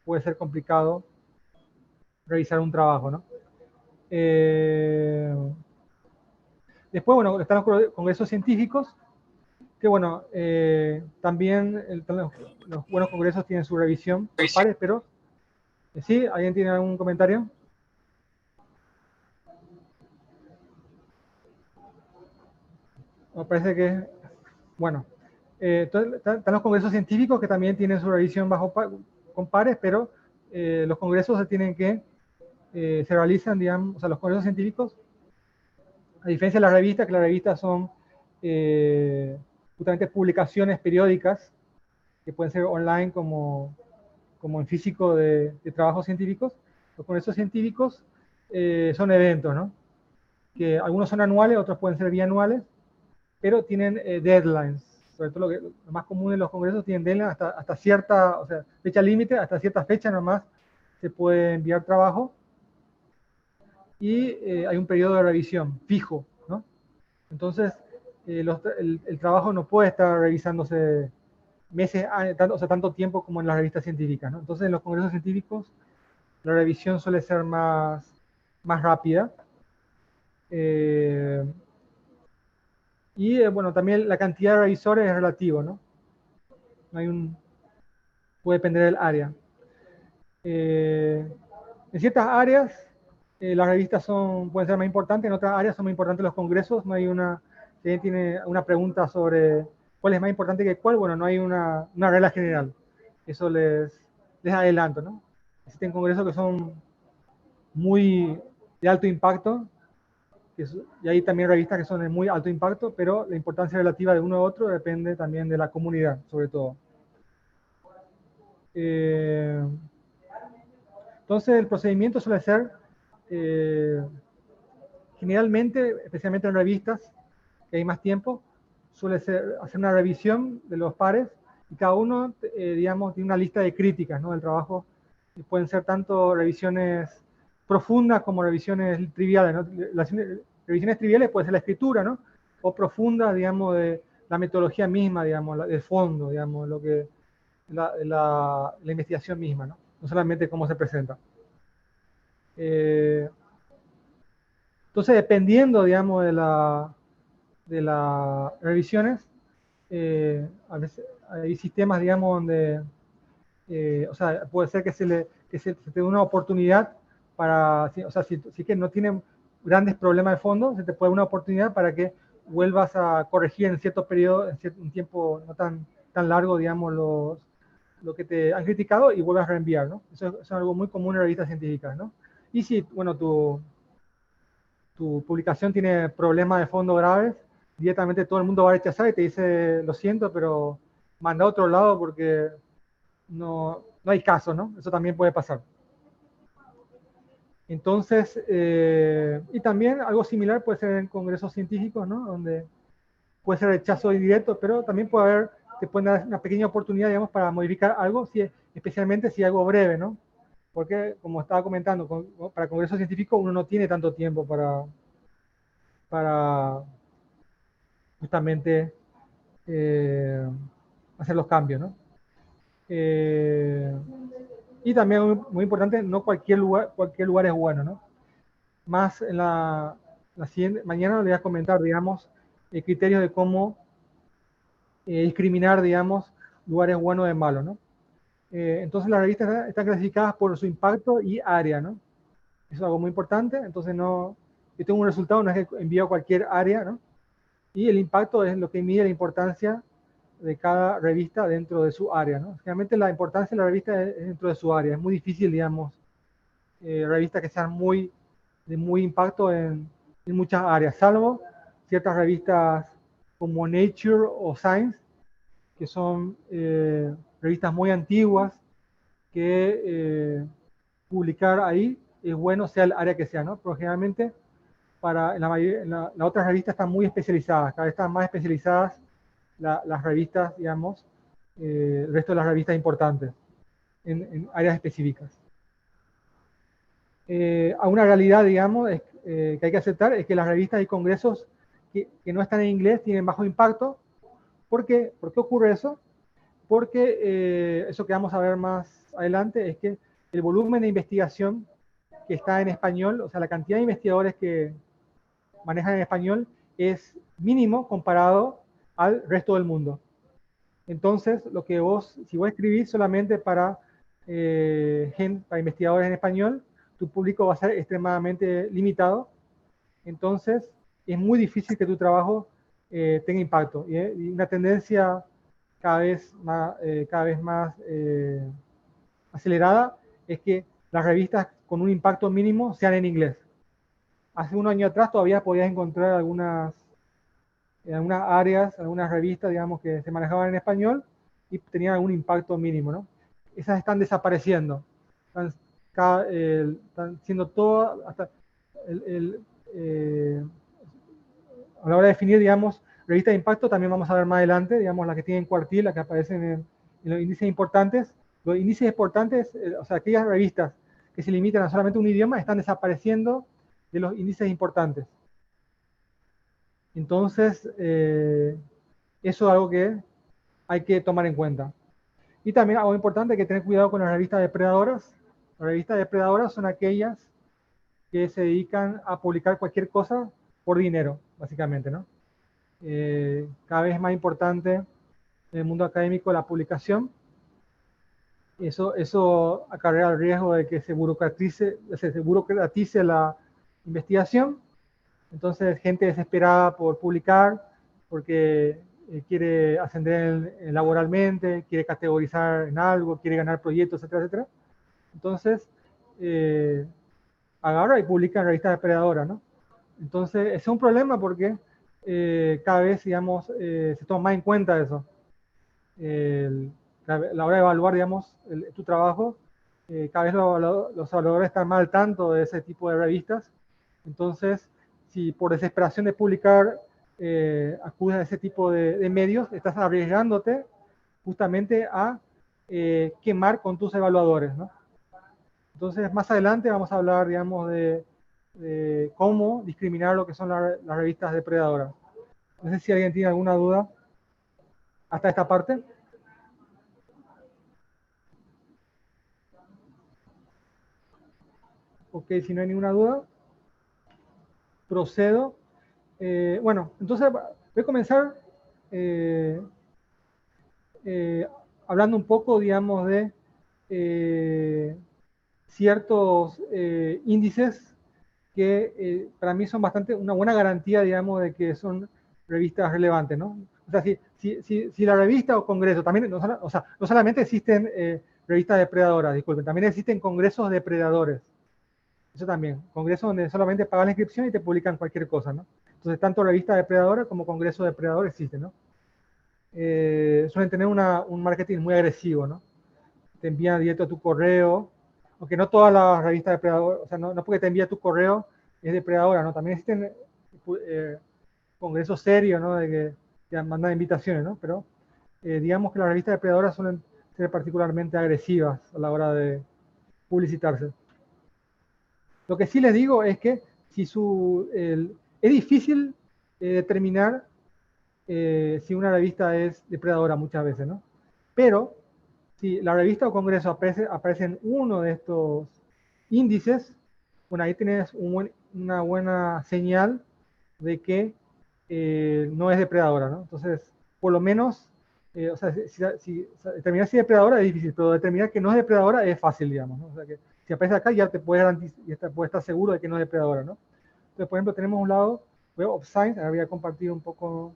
Speaker 2: puede ser complicado revisar un trabajo, ¿no? Después, bueno, están los congresos científicos, que bueno, también los buenos congresos tienen su revisión por pares, pero ¿sí? ¿Alguien tiene algún comentario? Me parece que, bueno, entonces, están los congresos científicos que también tienen su revisión con pares, pero los congresos se realizan, digamos, o sea, los congresos científicos, a diferencia de las revistas, que las revistas son justamente publicaciones periódicas, que pueden ser online como en físico de trabajos científicos. Los congresos científicos son eventos, ¿no? Que algunos son anuales, otros pueden ser bianuales, pero tienen deadlines. Sobre todo lo más común en los congresos tienen deadlines hasta cierta, o sea, fecha límite, hasta cierta fecha nomás se puede enviar trabajo. Y hay un periodo de revisión fijo, ¿no? Entonces, el trabajo no puede estar revisándose meses, o sea, tanto tiempo como en las revistas científicas, ¿no? Entonces, en los congresos científicos, la revisión suele ser más rápida. Bueno, también la cantidad de revisores es relativo, ¿no? Puede depender del área. En ciertas áreas, las revistas pueden ser más importantes, en otras áreas son más importantes los congresos. No hay si alguien tiene una pregunta sobre cuál es más importante que cuál, bueno, no hay una regla general. Eso les adelanto, ¿no? Existen congresos que son muy de alto impacto, y hay también revistas que son de muy alto impacto, pero la importancia relativa de uno a otro depende también de la comunidad, sobre todo. Entonces, el procedimiento suele ser, generalmente, especialmente en revistas, que hay más tiempo, suele ser hacer una revisión de los pares, y cada uno, digamos, tiene una lista de críticas, ¿no?, del trabajo Y pueden ser tanto revisiones profundas como revisiones triviales, ¿no? Las revisiones triviales puede ser la escritura, ¿no? O profundas, digamos, de la metodología misma, digamos, el fondo, digamos, lo que, la investigación misma, ¿no? No solamente cómo se presenta. Entonces, dependiendo, digamos, de las revisiones, a veces hay sistemas, digamos, donde, o sea, puede ser que se te dé una oportunidad para, o sea, si que no tienen grandes problemas de fondo, se te puede dar una oportunidad para que vuelvas a corregir en cierto periodo, en un tiempo no tan largo, digamos, lo que te han criticado y vuelvas a reenviar, ¿no? Eso es algo muy común en revistas científicas, ¿no? Y si, bueno, tu publicación tiene problemas de fondo graves, directamente todo el mundo va a rechazar y te dice, lo siento, pero manda a otro lado porque no hay caso, ¿no? Eso también puede pasar. Entonces, y también algo similar puede ser en congresos científicos, ¿no? Donde puede ser rechazo indirecto, pero también puede haber, te pueden dar una pequeña oportunidad, digamos, para modificar algo, especialmente si algo breve, ¿no? Porque, como estaba comentando, para congresos científicos uno no tiene tanto tiempo para justamente hacer los cambios, ¿no? Y también muy importante, no cualquier lugar es bueno, ¿no? Más en la siguiente, mañana les voy a comentar, digamos, criterios de cómo discriminar, digamos, lugares buenos de malos, ¿no? Entonces las revistas están clasificadas por su impacto y área, ¿no? Eso es algo muy importante, entonces no, yo tengo un resultado, no es que envío a cualquier área, ¿no? Y el impacto es lo que mide la importancia de cada revista dentro de su área, ¿no? Generalmente la importancia de la revista es dentro de su área, es muy difícil, digamos, revistas que sean de muy impacto en muchas áreas, salvo ciertas revistas como Nature o Science, que son revistas muy antiguas, que publicar ahí es bueno, sea el área que sea, ¿no? Pero generalmente las otras revistas están muy especializadas, cada vez están más especializadas las revistas, digamos, el resto de las revistas importantes en áreas específicas. A una realidad, digamos, que hay que aceptar es que las revistas y congresos que no están en inglés tienen bajo impacto. ¿Por qué ocurre eso? Porque eso que vamos a ver más adelante es que el volumen de investigación que está en español, o sea, la cantidad de investigadores que manejan en español es mínimo comparado al resto del mundo. Entonces, si vos escribís solamente para investigadores en español, tu público va a ser extremadamente limitado. Entonces, es muy difícil que tu trabajo tenga impacto. Y una tendencia cada vez más acelerada es que las revistas con un impacto mínimo sean en inglés. Hace un año atrás todavía podías encontrar algunas áreas, algunas revistas, digamos, que se manejaban en español y tenían algún impacto mínimo, ¿no? Esas están desapareciendo. Están siendo todas, hasta a la hora de definir, digamos, revistas de impacto, también vamos a ver más adelante, digamos, las que tienen cuartil, las que aparecen en los índices importantes. Los índices importantes, o sea, aquellas revistas que se limitan a solamente un idioma, están desapareciendo de los índices importantes. Entonces, eso es algo que hay que tomar en cuenta. Y también algo importante, hay que tener cuidado con las revistas depredadoras. Las revistas depredadoras son aquellas que se dedican a publicar cualquier cosa por dinero, básicamente, ¿no? Cada vez es más importante en el mundo académico la publicación. Eso acarrea el riesgo de que se burocratice la investigación. Entonces, gente desesperada por publicar, porque quiere ascender laboralmente, quiere categorizar en algo, quiere ganar proyectos, etcétera, etcétera. Entonces, agarra y publica en revistas depredadoras, ¿no? Entonces, ese es un problema porque cada vez, digamos, se toma más en cuenta eso. A la hora de evaluar, digamos, tu trabajo, cada vez los evaluadores están más al tanto de ese tipo de revistas. Entonces, si por desesperación de publicar acudes a ese tipo de medios, estás arriesgándote justamente a quemar con tus evaluadores, ¿no? Entonces, más adelante vamos a hablar, digamos, de cómo discriminar lo que son las revistas depredadoras. No sé si alguien tiene alguna duda hasta esta parte. Ok, si no hay ninguna duda, procedo. Bueno, entonces voy a comenzar hablando un poco, digamos, de ciertos índices que para mí son una buena garantía, digamos, de que son revistas relevantes, ¿no? O sea, si la revista o congreso, también, o sea, no solamente existen revistas depredadoras, disculpen, también existen congresos depredadores. Eso también, congresos donde solamente pagas la inscripción y te publican cualquier cosa, ¿no? Entonces, tanto revista depredadora como congreso depredador existen, ¿no? Suelen tener un marketing muy agresivo, ¿no? Te envían directo a tu correo, aunque no todas las revistas depredadoras, o sea, no porque te envía tu correo es depredadora, ¿no? También existen congresos serios, ¿no? De que mandan invitaciones, ¿no? Pero digamos que las revistas depredadoras suelen ser particularmente agresivas a la hora de publicitarse. Lo que sí les digo es que si es difícil determinar si una revista es depredadora muchas veces, ¿no? Pero si la revista o congreso aparece en uno de estos índices, bueno, ahí tienes una buena señal de que no es depredadora, ¿no? Entonces, por lo menos, o sea, determinar si es depredadora es difícil, pero determinar que no es depredadora es fácil, digamos, ¿no? O sea, que si aparece acá ya te puedes estar seguro de que no es depredadora, ¿no? Entonces, por ejemplo, tenemos un lado Web of Science, ahora voy a compartir un poco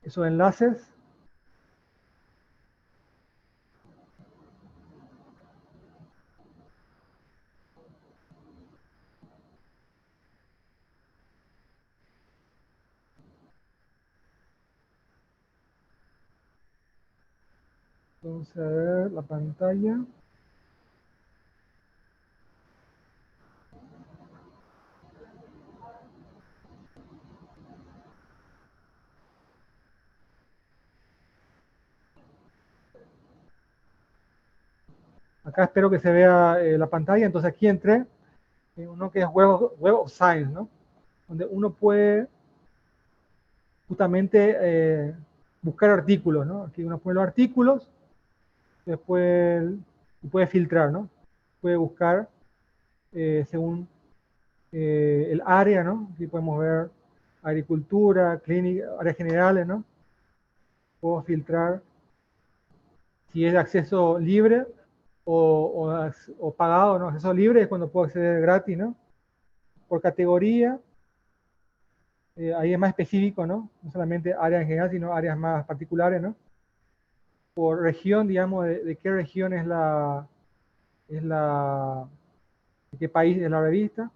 Speaker 2: esos enlaces. Entonces, a ver la pantalla. Acá espero que se vea la pantalla. Entonces aquí entré en uno que es Web of Science, ¿no? Donde uno puede justamente buscar artículos, ¿no? Aquí uno pone los artículos, después puede filtrar, ¿no? Puede buscar según el área, ¿no? Aquí podemos ver agricultura, clínica, áreas generales, ¿no? Puedo filtrar si es de acceso libre o pagado, ¿no? Acceso libre es cuando puedo acceder gratis, ¿no? Por categoría, ahí es más específico, ¿no? No solamente áreas en general, sino áreas más particulares, ¿no? Por región, digamos, de qué región de qué país es la revista,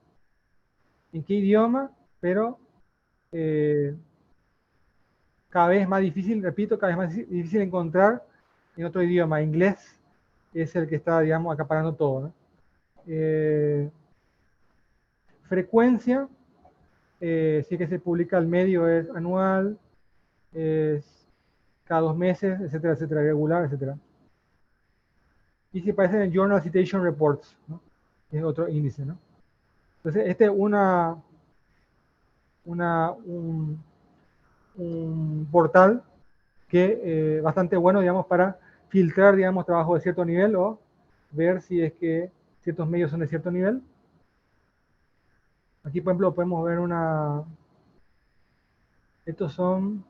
Speaker 2: en qué idioma, pero eh, cada vez más difícil, repito, cada vez más difícil encontrar en otro idioma. Inglés es el que está, digamos, acaparando todo, ¿no? Frecuencia, si es que se publica al medio, es anual, es cada 2 meses, etcétera, etcétera, regular, etcétera. Y si aparece en el Journal Citation Reports, ¿no? Es otro índice, ¿no? Entonces, este es un portal que bastante bueno, digamos, para filtrar, digamos, trabajo de cierto nivel o ver si es que ciertos medios son de cierto nivel. Aquí, por ejemplo, podemos ver estos son,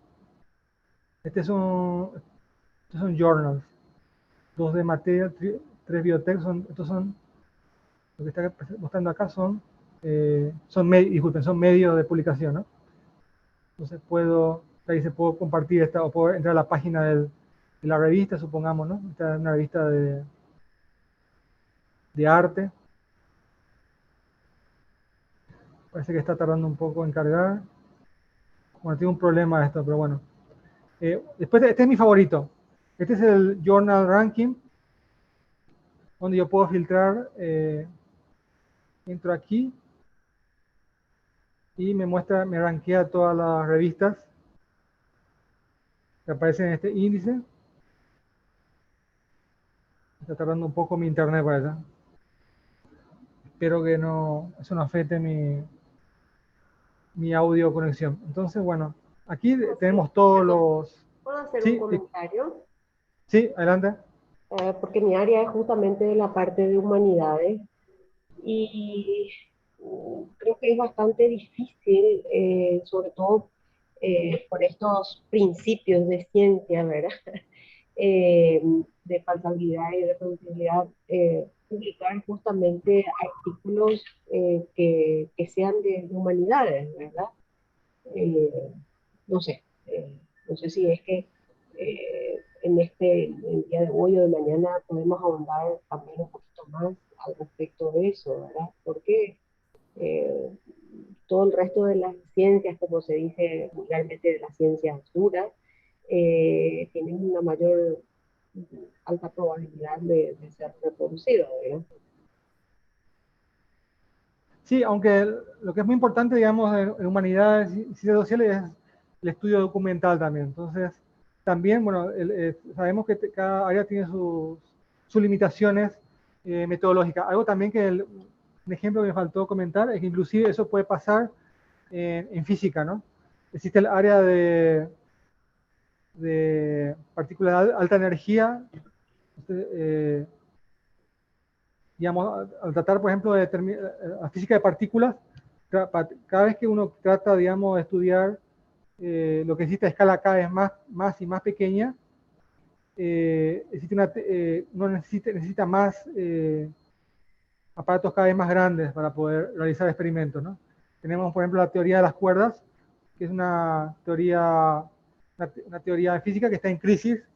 Speaker 2: estos son journals, 2 de materia, 3 biotech, estos son, lo que está mostrando acá son disculpen, son medios de publicación, ¿no? Entonces ahí se puedo compartir o puedo entrar a la página de la revista, supongamos, ¿no? Esta es una revista de arte. Parece que está tardando un poco en cargar. Bueno, tiene un problema esto, pero bueno. Después, este es mi favorito. Este es el Journal Ranking, donde yo puedo filtrar. Entro aquí y me rankea todas las revistas que aparecen en este índice. Está tardando un poco mi internet para allá. Espero que eso no afecte mi audio conexión. Entonces, bueno, aquí tenemos todos los...
Speaker 5: ¿Puedo hacer un
Speaker 2: Sí,
Speaker 5: comentario?
Speaker 2: sí, adelante.
Speaker 5: Porque mi área es justamente de la parte de humanidades y creo que es bastante difícil, sobre todo por estos principios de ciencia, ¿verdad? Eh, de falsabilidad y de reproducibilidad, publicar justamente artículos que sean de humanidades, ¿verdad? Eh, no sé, no sé si es que en el día de hoy o de mañana podemos ahondar también un poquito más al respecto de eso, ¿verdad? Porque eh, todo el resto de las ciencias, como se dice vulgarmente, de las ciencias duras, tienen una mayor alta probabilidad de ser reproducido, ¿verdad?
Speaker 2: Sí, aunque lo que es muy importante, digamos, en humanidades y ciencias sociales es el estudio documental también. Entonces, también, bueno, sabemos que cada área tiene sus limitaciones metodológicas. Algo también un ejemplo que me faltó comentar es que inclusive eso puede pasar en física, ¿no? Existe el área de partículas de alta energía, digamos, al tratar, por ejemplo, de la física de partículas, cada vez que uno trata, digamos, de estudiar lo que existe a escala cada vez más y más pequeña, uno necesita más aparatos cada vez más grandes para poder realizar experimentos, ¿no? Tenemos, por ejemplo, la teoría de las cuerdas, que es una teoría de física que está en crisis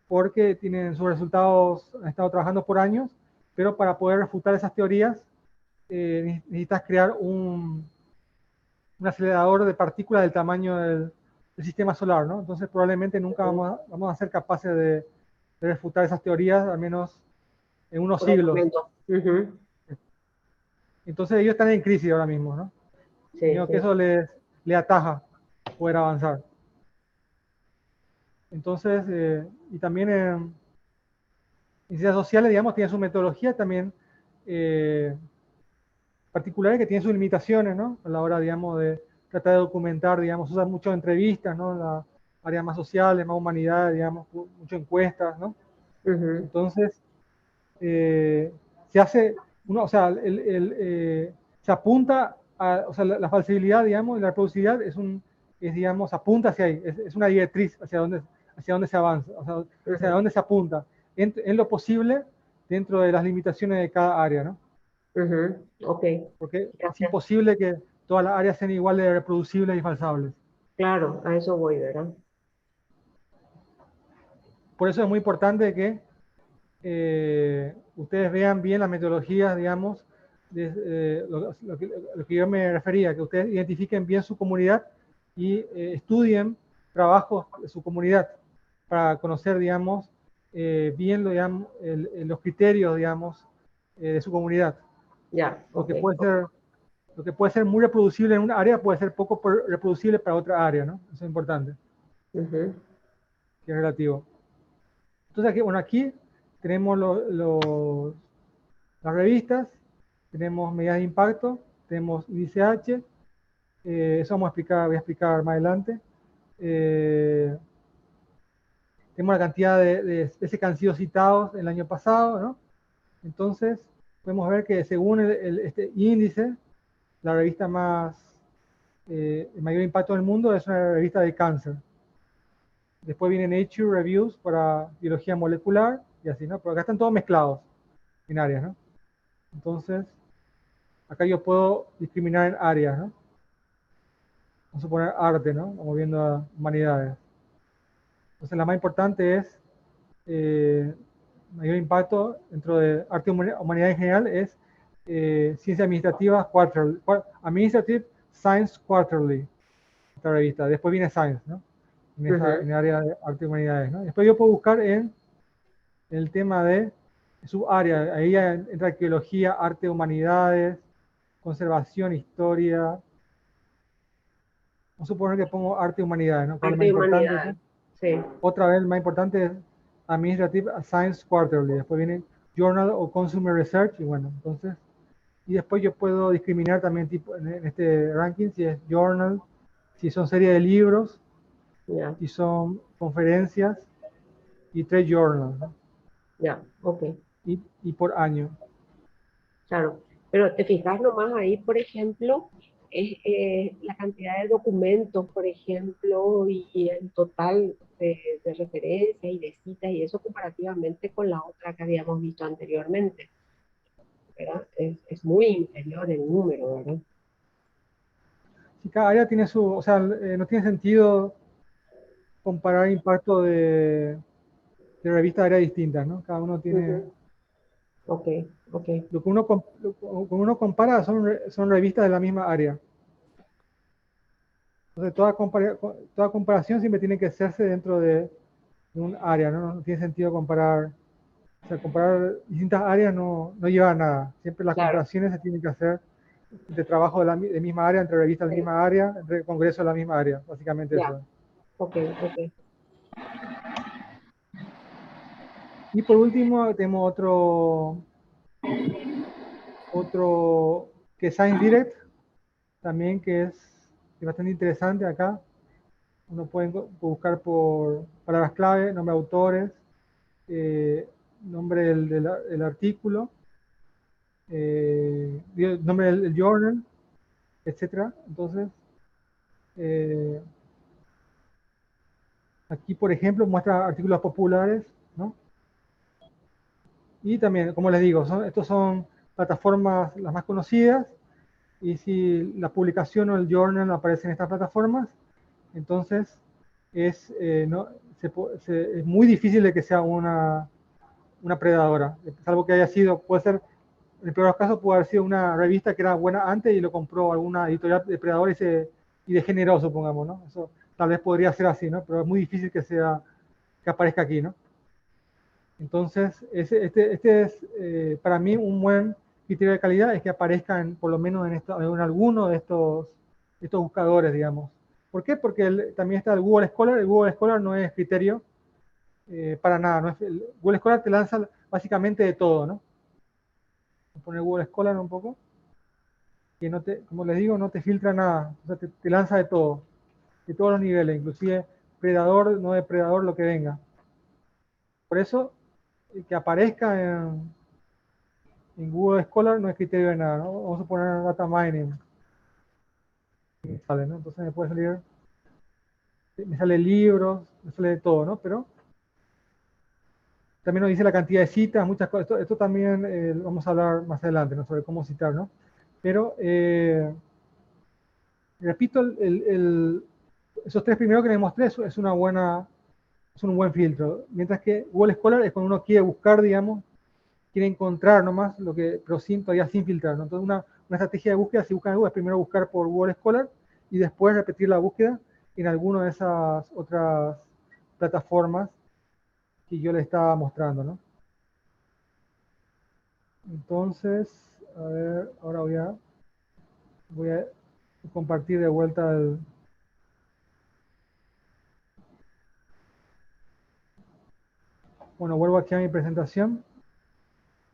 Speaker 2: porque tienen sus resultados, han estado trabajando por años, pero para poder refutar esas teorías necesitas crear un acelerador de partículas del tamaño del sistema solar, ¿no? Entonces probablemente nunca vamos a ser capaces de refutar esas teorías, al menos en unos
Speaker 5: Por el
Speaker 2: siglos.
Speaker 5: momento. Uh-huh.
Speaker 2: Entonces ellos están en crisis ahora mismo, ¿no?
Speaker 5: Sí,
Speaker 2: Digo que
Speaker 5: sí.
Speaker 2: eso le ataja poder avanzar. Entonces, y también en ciencias sociales, digamos, tiene su metodología también particulares que tienen sus limitaciones, ¿no? A la hora, digamos, de tratar de documentar, digamos, usa mucho entrevistas, ¿no? En la área más sociales, más humanidades, digamos, mucho encuestas, ¿no?
Speaker 5: Uh-huh.
Speaker 2: Entonces, se hace, o sea, se apunta a, o sea, la falsibilidad, digamos, y la reproducibilidad digamos, apunta hacia ahí, es una directriz hacia dónde se avanza, o sea, hacia
Speaker 5: Uh-huh.
Speaker 2: dónde se apunta, en lo posible dentro de las limitaciones de cada área, ¿no?
Speaker 5: Uh-huh. Ok,
Speaker 2: Porque es
Speaker 5: gracias.
Speaker 2: imposible que todas las áreas sean igual de reproducibles y falsables.
Speaker 5: Claro, a eso voy, ¿verdad?
Speaker 2: Por eso es muy importante que ustedes vean bien las metodologías, digamos, lo que yo me refería, que ustedes identifiquen bien su comunidad y estudien trabajos de su comunidad para conocer, digamos, bien digamos, los criterios, digamos, de su comunidad.
Speaker 5: Ya,
Speaker 2: Lo
Speaker 5: ok.
Speaker 2: que puede ser muy reproducible en una área puede ser poco reproducible para otra área, ¿no? Eso es importante,
Speaker 5: Uh-huh.
Speaker 2: que es relativo. Entonces, aquí, bueno, aquí tenemos las revistas, tenemos medidas de impacto, tenemos índice H, eso voy a explicar más adelante. Tenemos la cantidad de especies que han sido citados el año pasado, ¿no? Entonces, podemos ver que según este índice, la revista el mayor impacto del mundo es una revista de cáncer. Después viene Nature Reviews para biología molecular y así, ¿no? Pero acá están todos mezclados en áreas, ¿no? Entonces, acá yo puedo discriminar en áreas, ¿no? Vamos a poner arte, ¿no? Vamos viendo a humanidades. Entonces, la más importante es mayor impacto dentro de arte y humanidad en general es Ciencia Administrativa Quarterly, Administrative Science Quarterly, esta revista. Después viene Science, ¿no? En el área de arte y humanidades, ¿no? Después yo puedo buscar en el tema de su área. Ahí entra arqueología, arte, humanidades, conservación, historia. Vamos a suponer que pongo arte y humanidades, ¿no? Que es lo más
Speaker 5: Arte y
Speaker 2: importante,
Speaker 5: humanidades.
Speaker 2: ¿no?
Speaker 5: Sí,
Speaker 2: Otra vez, el más importante es Administrative Science Quarterly. Después viene Journal of Consumer Research. Y bueno, entonces, y después yo puedo discriminar también tipo, en este ranking si es journal, si son series de libros,
Speaker 5: ya,
Speaker 2: si son conferencias y trade journals, ¿no?
Speaker 5: ya, ok,
Speaker 2: Y por año.
Speaker 5: claro. Pero te fijas nomás ahí, por ejemplo, es la cantidad de documentos, por ejemplo, y el total de referencias y de citas y eso comparativamente con la otra que habíamos visto anteriormente, ¿verdad? Es muy inferior el número, ¿verdad?
Speaker 2: Si cada área tiene su, o sea, no tiene sentido comparar impacto de revistas de áreas distintas, ¿no? Cada uno tiene,
Speaker 5: Ujú. Ok, ok,
Speaker 2: lo que uno compara son revistas de la misma área. Entonces, toda comparación siempre tiene que hacerse dentro de un área, ¿no? No tiene sentido comparar, o sea, comparar distintas áreas no lleva a nada. Siempre las
Speaker 5: claro.
Speaker 2: comparaciones se tienen que hacer de trabajo de misma área, entre revistas de la
Speaker 5: Sí,
Speaker 2: misma área, entre congresos de la misma área, básicamente
Speaker 5: ya,
Speaker 2: eso.
Speaker 5: ok, ok.
Speaker 2: Y por último, tenemos otro que es Science Direct, también que es bastante interesante acá. Uno puede buscar por palabras clave, nombre de autores, nombre del artículo, nombre del journal, etcétera. Entonces, eh, aquí, por ejemplo, muestra artículos populares, ¿no? Y también, como les digo, estos son plataformas las más conocidas, y si la publicación o el journal aparece en estas plataformas, entonces no, es muy difícil de que sea una predadora, salvo que haya sido, puede ser, en el peor de los casos puede haber sido una revista que era buena antes y lo compró alguna editorial depredadora y degeneró, supongamos, ¿no? Eso tal vez podría ser así, ¿no? Pero es muy difícil que aparezca aquí, ¿no? Entonces, este es para mí un buen criterio de calidad, es que aparezca por lo menos en alguno de estos buscadores, digamos. ¿Por qué? Porque también está el Google Scholar. El Google Scholar no es criterio para nada. El Google Scholar te lanza básicamente de todo, ¿no? Voy a poner Google Scholar un poco, que no te, como les digo, no te filtra nada. O sea, te lanza de todos los niveles, inclusive predador, no depredador, lo que venga. Por eso, que aparezca en Google Scholar no es criterio de nada, ¿no? Vamos a poner data mining. Sale, ¿no? Entonces me puede salir, me sale libros, me sale de todo, ¿no? Pero también nos dice la cantidad de citas, muchas cosas. Esto también vamos a hablar más adelante, ¿no? Sobre cómo citar, ¿no? Pero, repito, esos tres primeros que les mostré es un buen filtro. Mientras que Google Scholar es cuando uno quiere buscar, digamos, quiere encontrar nomás lo que, pero todavía sin filtrar, ¿no? Entonces una estrategia de búsqueda, si buscan algo, es primero buscar por Google Scholar y después repetir la búsqueda en alguna de esas otras plataformas que yo les estaba mostrando, ¿no? Entonces, a ver, ahora voy a compartir de vuelta bueno, vuelvo aquí a mi presentación.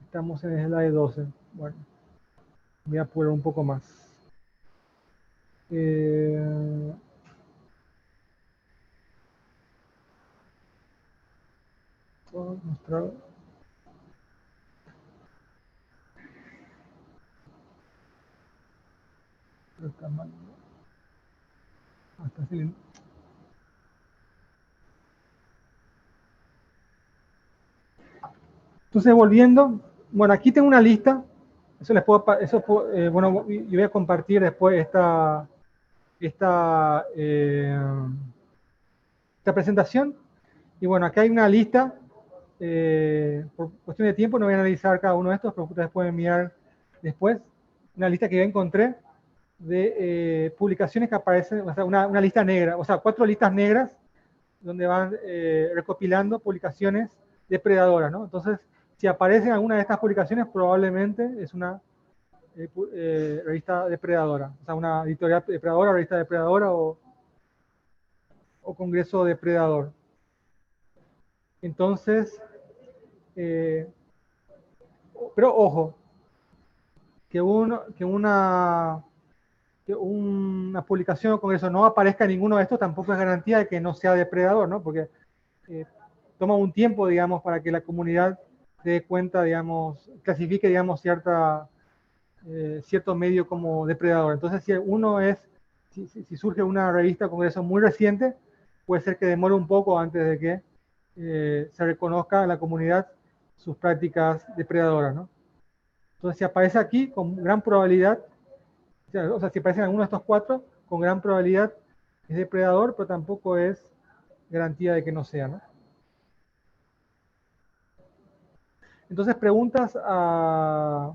Speaker 2: Estamos en el slide 12. Bueno, voy a apurar un poco más. Puedo mostrar. El tamaño. Hasta así. Entonces, volviendo, bueno, aquí tengo una lista. Eso les puedo, bueno, yo voy a compartir después esta presentación. Y bueno, acá hay una lista. Por cuestión de tiempo no voy a analizar cada uno de estos, pero ustedes pueden mirar después. Una lista que yo encontré de publicaciones que aparecen, o sea, una lista negra, o sea, 4 listas negras donde van recopilando publicaciones depredadoras, ¿no? Entonces, si aparece alguna de estas publicaciones, probablemente es una revista depredadora, o sea, una editorial depredadora, revista depredadora o congreso depredador. Entonces, pero ojo, que una publicación o congreso no aparezca en ninguno de estos tampoco es garantía de que no sea depredador, ¿no? Porque toma un tiempo, digamos, para que la comunidad se dé cuenta, digamos, clasifique, digamos, cierto medio como depredador. Entonces, si surge una revista o congreso muy reciente, puede ser que demore un poco antes de que se reconozca en la comunidad sus prácticas depredadoras, ¿no? Entonces, si aparece aquí, con gran probabilidad, o sea, si aparece en alguno de estos cuatro, con gran probabilidad es depredador, pero tampoco es garantía de que no sea, ¿no? Entonces, preguntas a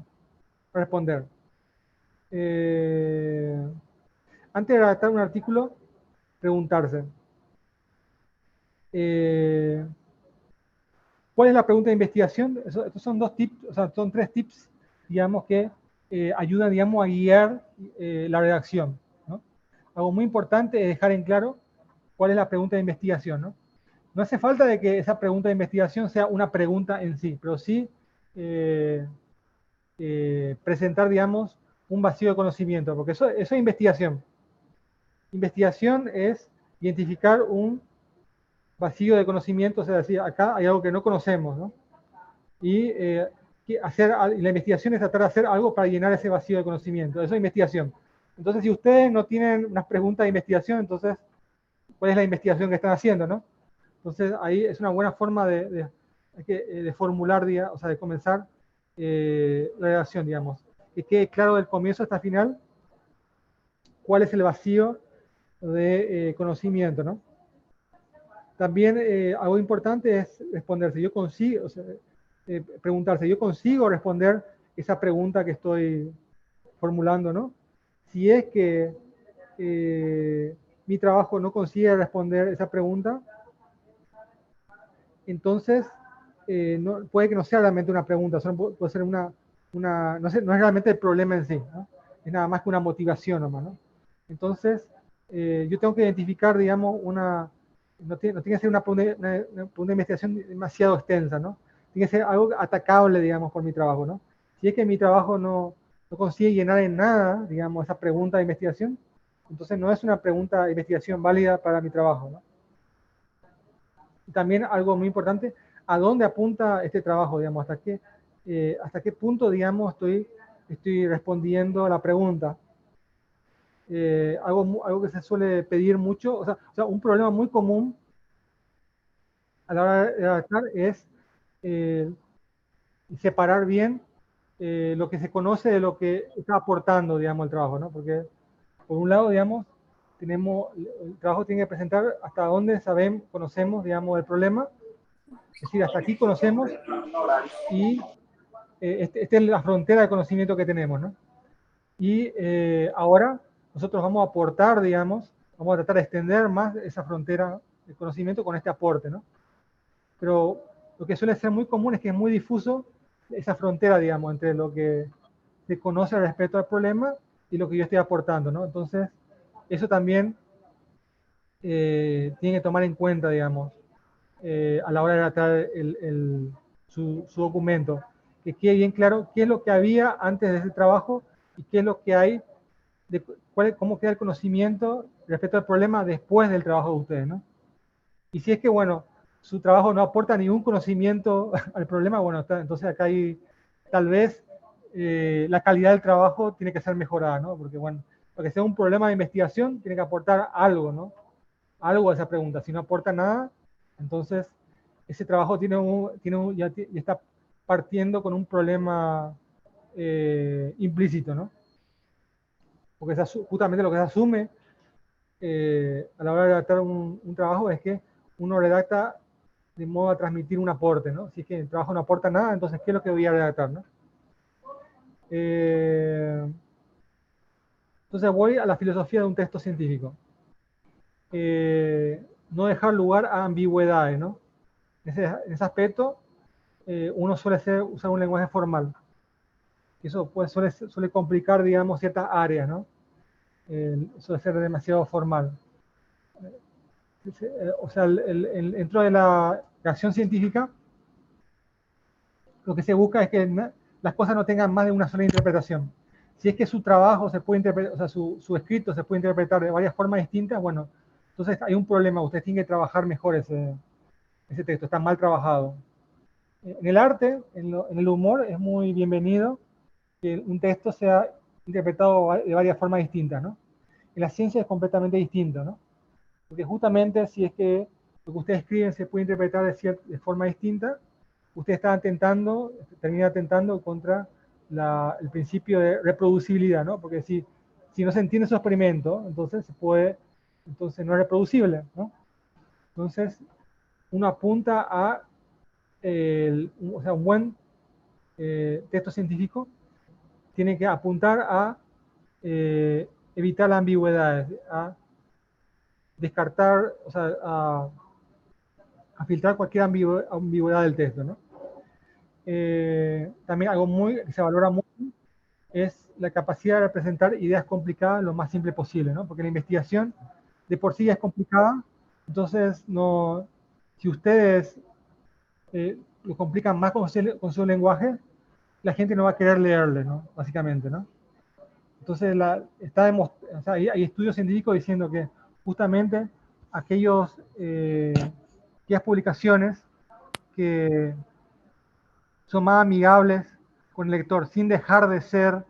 Speaker 2: responder. Antes de redactar un artículo, preguntarse. ¿Cuál es la pregunta de investigación? Estos son dos tips, o sea, son tres tips, digamos, que ayudan, digamos, a guiar la redacción, ¿no? Algo muy importante es dejar en claro cuál es la pregunta de investigación, ¿no? No hace falta de que esa pregunta de investigación sea una pregunta en sí, pero sí presentar, digamos, un vacío de conocimiento, porque eso es investigación. Investigación es identificar un vacío de conocimiento, o sea, decir, acá hay algo que no conocemos, ¿no? Y la investigación es tratar de hacer algo para llenar ese vacío de conocimiento. Eso es investigación. Entonces, si ustedes no tienen unas preguntas de investigación, entonces, ¿cuál es la investigación que están haciendo, no? Entonces, ahí es una buena forma de formular, o sea, de comenzar la redacción, digamos. Que quede claro del comienzo hasta el final cuál es el vacío de conocimiento, ¿no? También algo importante es responderse. Yo consigo, o sea, preguntarse, ¿yo consigo responder esa pregunta que estoy formulando, ¿no? Si es que mi trabajo no consigue responder esa pregunta, entonces puede que no sea realmente una pregunta, solo puede ser no es realmente el problema en sí, ¿no? Es nada más que una motivación nomás, ¿no? Entonces, yo tengo que identificar, digamos, no tiene que ser una investigación demasiado extensa, ¿no? Tiene que ser algo atacable, digamos, por mi trabajo, ¿no? Si es que mi trabajo no consigue llenar en nada, digamos, esa pregunta de investigación, entonces no es una pregunta de investigación válida para mi trabajo, ¿no? Y también algo muy importante, ¿a dónde apunta este trabajo, digamos? ¿Hasta qué punto, digamos, estoy respondiendo a la pregunta? Algo que se suele pedir mucho, o sea, un problema muy común a la hora de redactar es separar bien lo que se conoce de lo que está aportando, digamos, el trabajo, ¿no? Porque, por un lado, digamos, el trabajo tiene que presentar hasta dónde conocemos, digamos, el problema, es decir, hasta aquí conocemos y esta es la frontera de conocimiento que tenemos, ¿no? Y ahora nosotros vamos a aportar, digamos, vamos a tratar de extender más esa frontera de conocimiento con este aporte, ¿no? Pero lo que suele ser muy común es que es muy difuso esa frontera, digamos, entre lo que se conoce respecto al problema y lo que yo estoy aportando, ¿no? Entonces, eso también tiene que tomar en cuenta, digamos, a la hora de tratar su documento, que quede bien claro qué es lo que había antes de ese trabajo y qué es lo que hay, cómo queda el conocimiento respecto al problema después del trabajo de ustedes, ¿no? Y si es que, bueno, su trabajo no aporta ningún conocimiento al problema, bueno, entonces acá hay tal vez la calidad del trabajo tiene que ser mejorada, ¿no? Porque, bueno, para que sea un problema de investigación, tiene que aportar algo, ¿no? Algo a esa pregunta. Si no aporta nada, entonces ese trabajo ya está partiendo con un problema implícito, ¿no? Porque justamente lo que se asume a la hora de redactar un trabajo es que uno redacta de modo a transmitir un aporte, ¿no? Si es que el trabajo no aporta nada, entonces, ¿qué es lo que voy a redactar, no? Entonces voy a la filosofía de un texto científico. No dejar lugar a ambigüedades, ¿no? En ese aspecto, uno suele usar un lenguaje formal. Eso pues, suele complicar, digamos, ciertas áreas, ¿no? Suele ser demasiado formal. O sea, dentro de la creación científica, lo que se busca es que las cosas no tengan más de una sola interpretación. Si es que su trabajo se puede interpretar, o sea, su escrito se puede interpretar de varias formas distintas, bueno, entonces hay un problema, usted tiene que trabajar mejor ese texto, está mal trabajado. En el arte, en el humor, es muy bienvenido que un texto sea interpretado de varias formas distintas, ¿no? En la ciencia es completamente distinto, ¿no? Porque justamente si es que lo que usted escribe se puede interpretar de forma distinta, usted está termina atentando contra el principio de reproducibilidad, ¿no? Porque si no se entiende su experimento, entonces no es reproducible, ¿no? Entonces, uno apunta a un buen texto científico tiene que apuntar a evitar las ambigüedades, a descartar, o sea, a filtrar cualquier ambigüedad del texto, ¿no? También algo que se valora mucho es la capacidad de representar ideas complicadas lo más simple posible, ¿no? Porque la investigación de por sí es complicada, entonces si ustedes lo complican más con su lenguaje, la gente no va a querer leerle, ¿no? Básicamente, ¿no? Entonces, o sea, hay estudios científicos diciendo que justamente aquellas publicaciones que son más amigables con el lector sin dejar de ser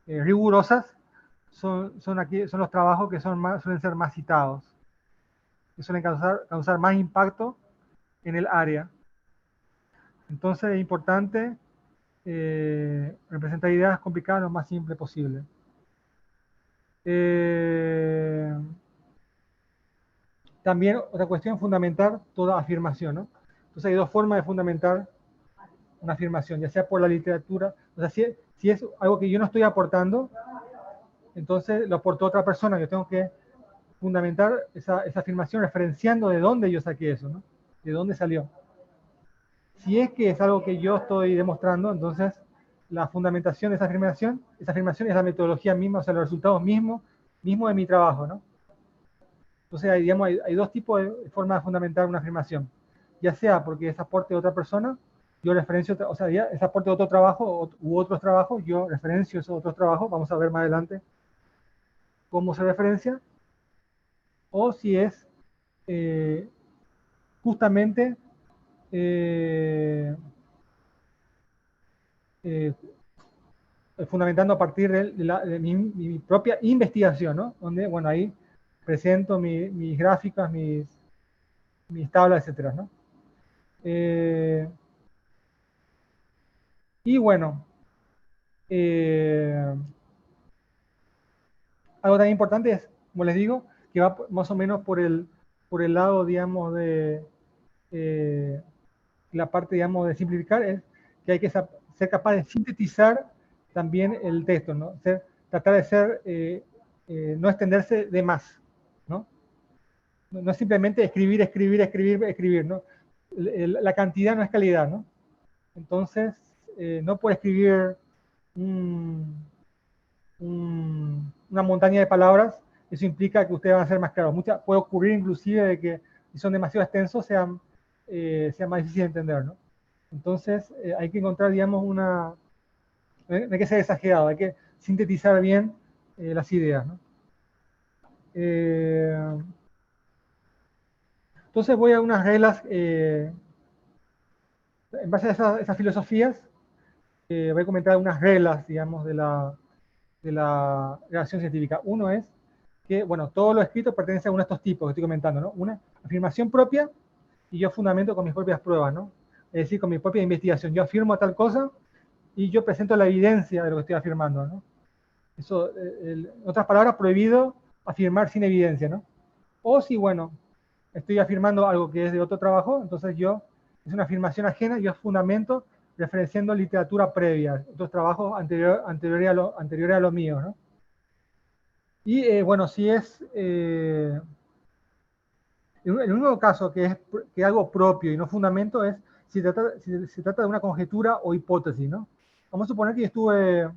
Speaker 2: rigurosas, son los trabajos que suelen ser más citados, que suelen causar más impacto en el área. Entonces es importante representar ideas complicadas lo más simple posible. También otra cuestión es fundamentar toda afirmación, ¿no? Entonces hay dos formas de fundamentar una afirmación, ya sea por la literatura, o sea, si es algo que yo no estoy aportando, entonces lo aportó otra persona, yo tengo que fundamentar esa afirmación referenciando de dónde yo saqué eso, ¿no? De dónde salió. Si es que es algo que yo estoy demostrando, entonces la fundamentación de esa afirmación es la metodología misma, o sea, los resultados mismos de mi trabajo, ¿no? Entonces, hay dos tipos de formas de fundamentar una afirmación. Ya sea porque es aporte de otra persona, yo referencio, o sea, es aporte de otro trabajo u otros trabajos, yo referencio esos otros trabajos, vamos a ver más adelante cómo se referencia, o si es justamente fundamentando a partir de mi propia investigación, ¿no? Donde, bueno, ahí presento mis gráficas, mis tablas, etcétera, ¿no? Y bueno, algo tan importante es, como les digo, que va más o menos por el lado, digamos, de la parte, digamos, de simplificar, es que hay que ser capaz de sintetizar también el texto, ¿no? Tratar de no extenderse de más, ¿no? No es simplemente escribir, ¿no? La cantidad no es calidad, ¿no? Entonces, no puede escribir una montaña de palabras, eso implica que ustedes van a ser más claros. Puede ocurrir inclusive de que si son demasiado extensos sea más difícil de entender, ¿no? Entonces, hay que encontrar, digamos, no hay que ser exagerado, hay que sintetizar bien las ideas, ¿no? Entonces voy a unas reglas, en base a esas filosofías, voy a comentar unas reglas, digamos, de la relación científica. Uno es que, bueno, todo lo escrito pertenece a uno de estos tipos que estoy comentando, ¿no? Una afirmación propia y yo fundamento con mis propias pruebas, ¿no? Es decir, con mi propia investigación. Yo afirmo tal cosa y yo presento la evidencia de lo que estoy afirmando, ¿no? Eso, en otras palabras, prohibido afirmar sin evidencia, ¿no? O si, bueno, estoy afirmando algo que es de otro trabajo, entonces es una afirmación ajena, yo fundamento referenciando literatura previa, otros trabajos anteriores a los míos, ¿no? Y bueno, si es en el único caso que es algo propio y no fundamento es si se trata de una conjetura o hipótesis, ¿no? Vamos a suponer que yo estuve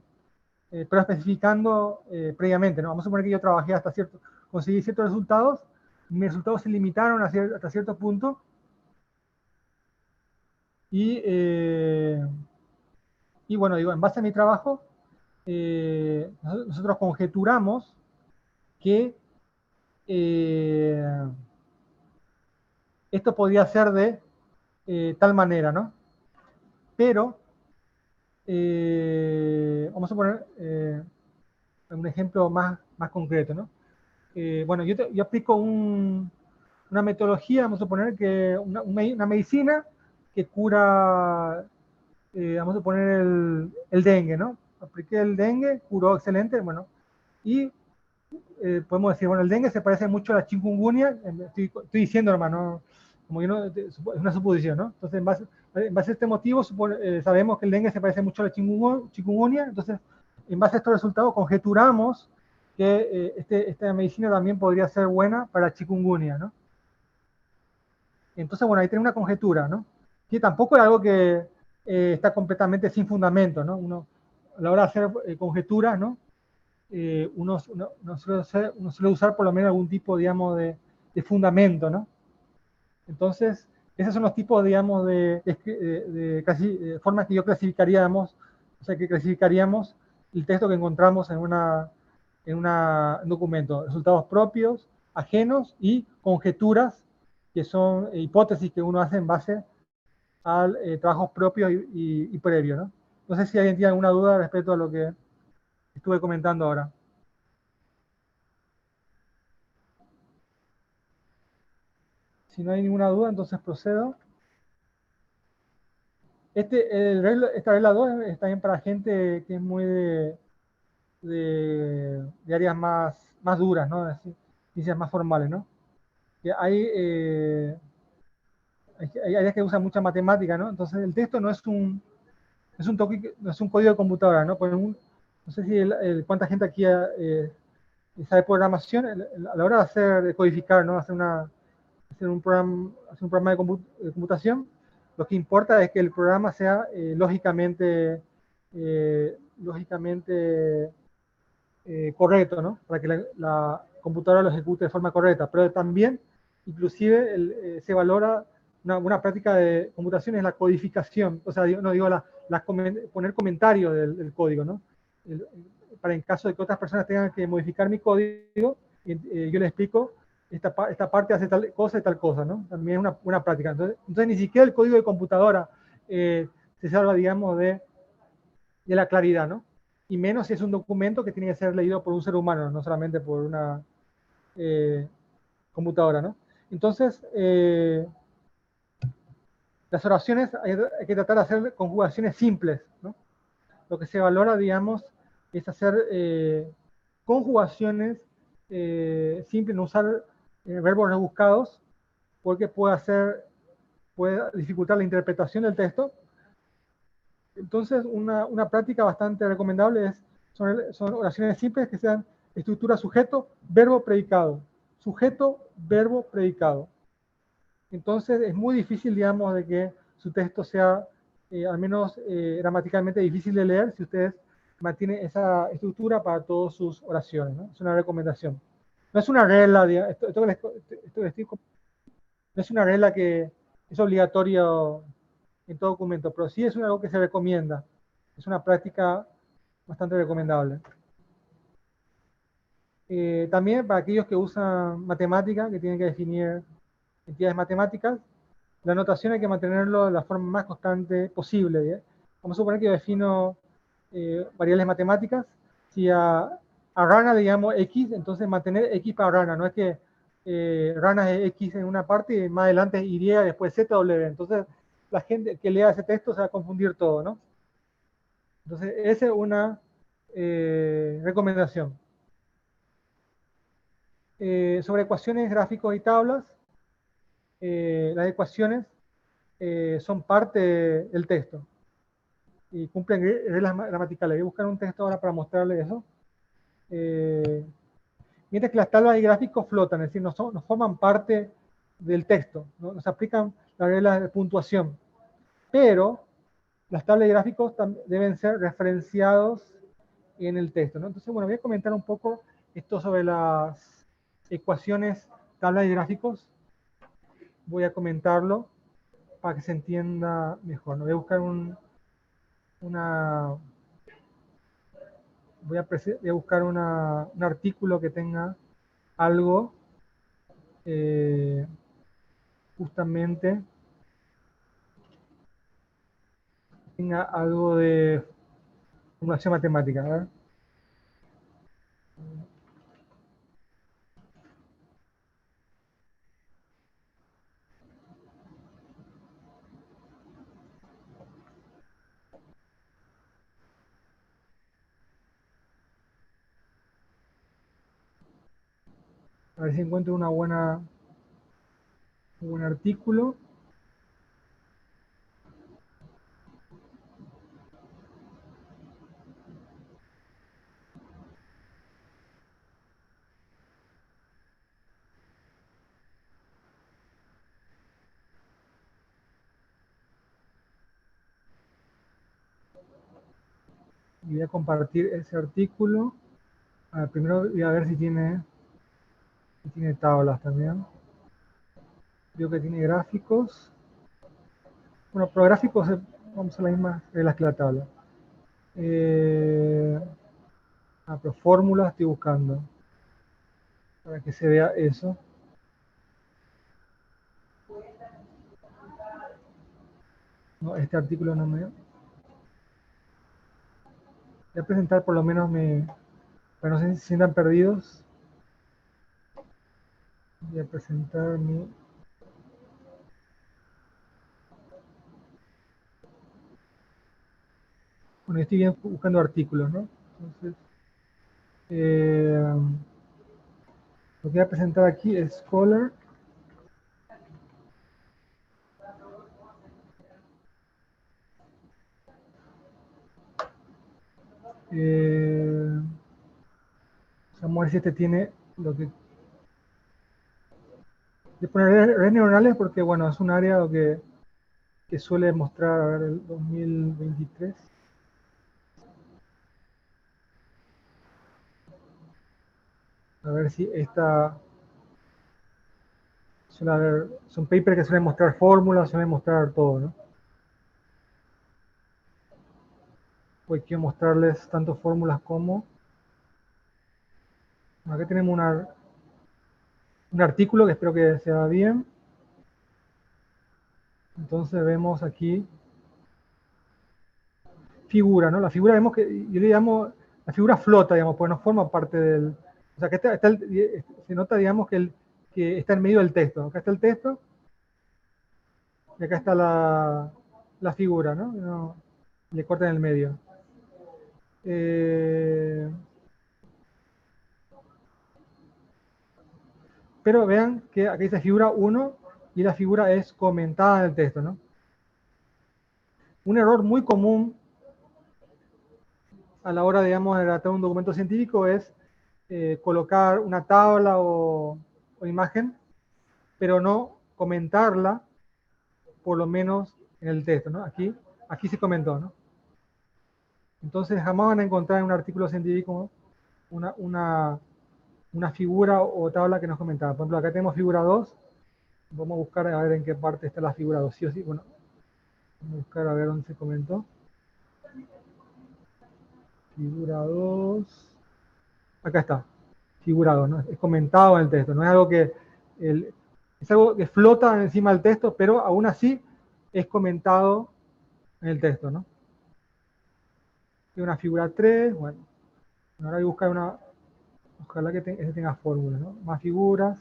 Speaker 2: pero especificando previamente, ¿no? Vamos a suponer que yo trabajé conseguí ciertos resultados, mis resultados se limitaron hasta cierto punto, Y, y bueno, digo, en base a mi trabajo, nosotros conjeturamos que esto podía ser de tal manera, ¿no? Pero, vamos a poner un ejemplo más concreto, ¿no? Bueno, yo aplico una metodología, vamos a suponer que una medicina que cura, vamos a poner el dengue, ¿no? Apliqué el dengue, curó excelente, bueno, y podemos decir, bueno, el dengue se parece mucho a la chikungunya, estoy diciendo, hermano, como yo no, es una suposición, ¿no? Entonces, en base a este motivo, sabemos que el dengue se parece mucho a la chikungunya, entonces, en base a estos resultados, conjeturamos que esta medicina también podría ser buena para chikungunya, ¿no? Entonces, bueno, ahí tiene una conjetura, ¿no? Que tampoco es algo que está completamente sin fundamento, ¿no? Uno, a la hora de hacer conjeturas, ¿no? Uno suele usar por lo menos algún tipo, digamos, de fundamento, ¿no? Entonces, esos son los tipos, digamos, de formas que yo clasificaría, digamos, o sea, que clasificaríamos el texto que encontramos en un documento. Resultados propios, ajenos y conjeturas, que son hipótesis que uno hace en base a trabajos propios y previos, ¿no? No sé si alguien tiene alguna duda respecto a lo que estuve comentando ahora. Si no hay ninguna duda, entonces procedo. Esta regla 2 está bien para gente que es muy de áreas más duras, ¿no? Así, ciencias más formales, ¿no? Que hay áreas que usan mucha matemática, ¿no? Entonces el texto no es no es un código de computadora, ¿no? No sé si cuánta gente aquí sabe programación, a la hora de codificar, ¿no? Hacer un programa de computación, lo que importa es que el programa sea lógicamente correcto, ¿no? Para que la computadora lo ejecute de forma correcta. Pero también, inclusive, se valora una práctica de computación es la codificación. O sea, no digo poner comentarios del código, ¿no? Para en caso de que otras personas tengan que modificar mi código, yo les explico esta parte hace tal cosa y tal cosa, ¿no? También es una práctica. Entonces, ni siquiera el código de computadora se salva, digamos, de la claridad, ¿no? Y menos si es un documento que tiene que ser leído por un ser humano, no solamente por una computadora, ¿no? Entonces, las oraciones hay que tratar de hacer conjugaciones simples, ¿no? Lo que se valora, digamos, es hacer conjugaciones simples, no usar verbos rebuscados, porque puede dificultar la interpretación del texto. Entonces, una práctica bastante recomendable son oraciones simples que sean estructura sujeto, verbo, predicado. Sujeto, verbo, predicado. Entonces, es muy difícil, digamos, de que su texto sea, al menos gramaticalmente difícil de leer si ustedes mantienen esa estructura para todas sus oraciones, ¿no? Es una recomendación. No es una regla, no es una regla que es obligatorio en todo documento, pero sí es algo que se recomienda. Es una práctica bastante recomendable. También para aquellos que usan matemática, que tienen que definir entidades matemáticas, la notación hay que mantenerlo de la forma más constante posible. ¿bien? Vamos a suponer que yo defino variables matemáticas. Si a rana le llamo x, entonces mantener x para rana. No es que rana es x en una parte y más adelante es y, después z, w. Entonces la gente que lea ese texto se va a confundir todo, ¿no? Entonces esa es una recomendación. Sobre ecuaciones, gráficos y tablas, las ecuaciones son parte del texto y cumplen reglas gramaticales. Voy a buscar un texto ahora para mostrarles eso. Mientras que las tablas y gráficos flotan, es decir, no forman parte del texto, no se aplican las reglas de puntuación. Pero las tablas y gráficos deben ser referenciados en el texto, ¿no? Entonces, bueno, voy a comentar un poco esto sobre las ecuaciones, tablas y gráficos. Voy a comentarlo. para que se entienda mejor, ¿no? Voy a buscar voy a buscar un artículo que tenga algo justamente tenga algo de formulación matemática. A ver. A ver si encuentro un buen artículo. Y voy a compartir ese artículo. A ver, primero voy a ver si tiene tablas también. Veo que tiene gráficos. Bueno, pero gráficos vamos a las mismas reglas que la tabla. Pero fórmulas estoy buscando para que se vea eso. No, este artículo no me... Voy a presentar por lo menos para no se sientan perdidos. Voy a presentar mi... Bueno, estoy bien buscando artículos, ¿no? Entonces, lo que voy a presentar aquí es Scholar. Vamos a ver si este tiene lo que... Voy a poner redes neuronales porque, bueno, es un área que suele mostrar, a ver, el 2023. A ver si esta... Suele haber, son papers que suelen mostrar fórmulas, suelen mostrar todo, ¿no? Hoy quiero mostrarles tanto fórmulas como... Acá tenemos un artículo que espero que sea bien. Entonces vemos aquí figura, ¿no? La figura vemos que, yo le llamo, la figura flota, digamos, pues no forma parte del... O sea, que se nota, digamos, que está en medio del texto. Acá está el texto y acá está la figura, ¿no? Le corta en el medio. Pero vean que aquí dice figura 1 y la figura es comentada en el texto, ¿no? Un error muy común a la hora, digamos, de redactar un documento científico es colocar una tabla o imagen, pero no comentarla, por lo menos en el texto, ¿no? Aquí se comentó, ¿no? Entonces jamás van a encontrar en un artículo científico una figura o tabla que nos comentaba. Por ejemplo, acá tenemos figura 2. Vamos a buscar a ver en qué parte está la figura 2, sí o sí. Bueno, vamos a buscar a ver dónde se comentó. Figura 2. Acá está. Figura 2, ¿no? Es comentado en el texto. No es algo es algo que flota encima del texto, pero aún así es comentado en el texto, ¿no? Y una figura 3. Bueno, ahora voy a buscar ojalá que ese tenga fórmulas, ¿no? Más figuras.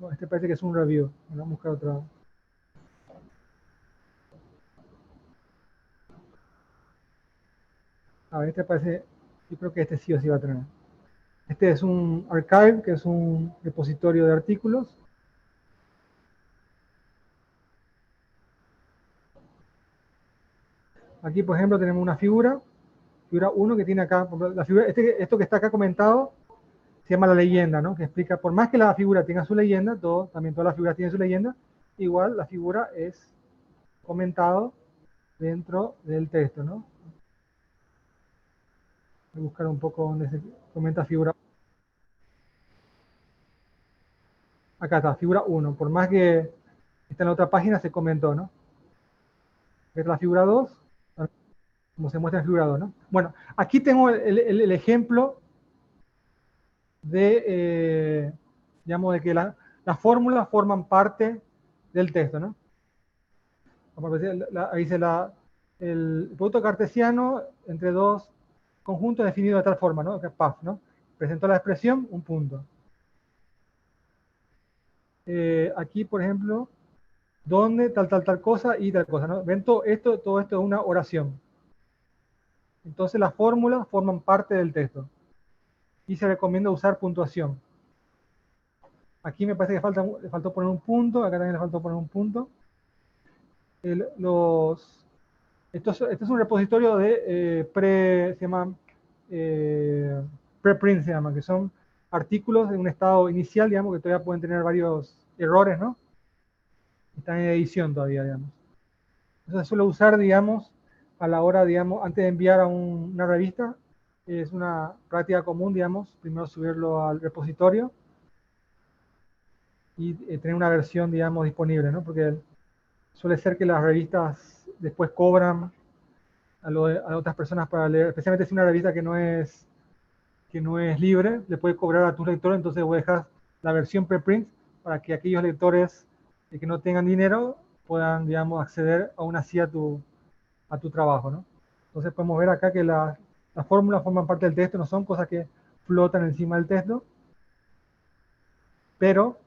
Speaker 2: No, este parece que es un review. Vamos a buscar otra. A ver, este parece, yo creo que este sí o sí va a tener. Este es un archive, que es un repositorio de artículos. Aquí, por ejemplo, tenemos una figura 1 que tiene acá, la figura, esto que está acá comentado, se llama la leyenda, ¿no? Que explica, por más que la figura tenga su leyenda, también todas las figuras tienen su leyenda, igual la figura es comentado dentro del texto, ¿no? Voy a buscar un poco donde se comenta figura. Acá está, figura 1. Por más que está en la otra página, se comentó, ¿no? Esta es la figura 2, como se muestra en figura 2, ¿no? Bueno, aquí tengo el ejemplo de, digamos, de que las fórmulas forman parte del texto, ¿no? Ahí dice el producto cartesiano entre dos conjuntos definido de tal forma, ¿no? Que es PAF, ¿no? Presentó la expresión, un punto. Aquí, por ejemplo, donde tal cosa y tal cosa, ¿no? Ven todo esto es una oración. Entonces las fórmulas forman parte del texto. Y se recomienda usar puntuación. Aquí me parece que le faltó poner un punto, acá también le faltó poner un punto. Este es un repositorio de se llama preprint, se llama, que son artículos de un estado inicial, digamos, que todavía pueden tener varios errores, ¿no? Están en edición todavía, digamos. Entonces se suele usar, digamos, a la hora, digamos, antes de enviar a una revista, es una práctica común, digamos, primero subirlo al repositorio y tener una versión, digamos, disponible, ¿no? Porque suele ser que las revistas después cobran a otras personas para leer, especialmente si una revista que no es libre, le puede cobrar a tus lectores, entonces vos dejas la versión preprint para que aquellos lectores que no tengan dinero puedan, digamos, acceder aún así a tu trabajo, ¿no? Entonces podemos ver acá que las fórmulas forman parte del texto, no son cosas que flotan encima del texto, pero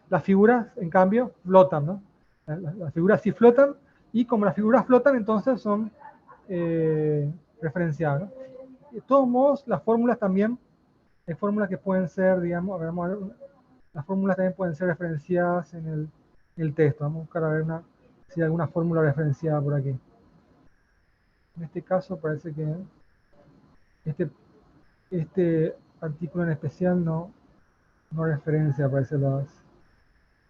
Speaker 2: las figuras, en cambio, flotan, ¿no? Las figuras sí flotan, y como las figuras flotan, entonces son referenciadas, ¿no? De todos modos, las fórmulas también, hay fórmulas que pueden ser, digamos, a ver, vamos a ver, las fórmulas también pueden ser referenciadas en el texto. Vamos a buscar a ver si hay alguna fórmula referenciada por aquí. En este caso parece que este artículo en especial no referencia, parece,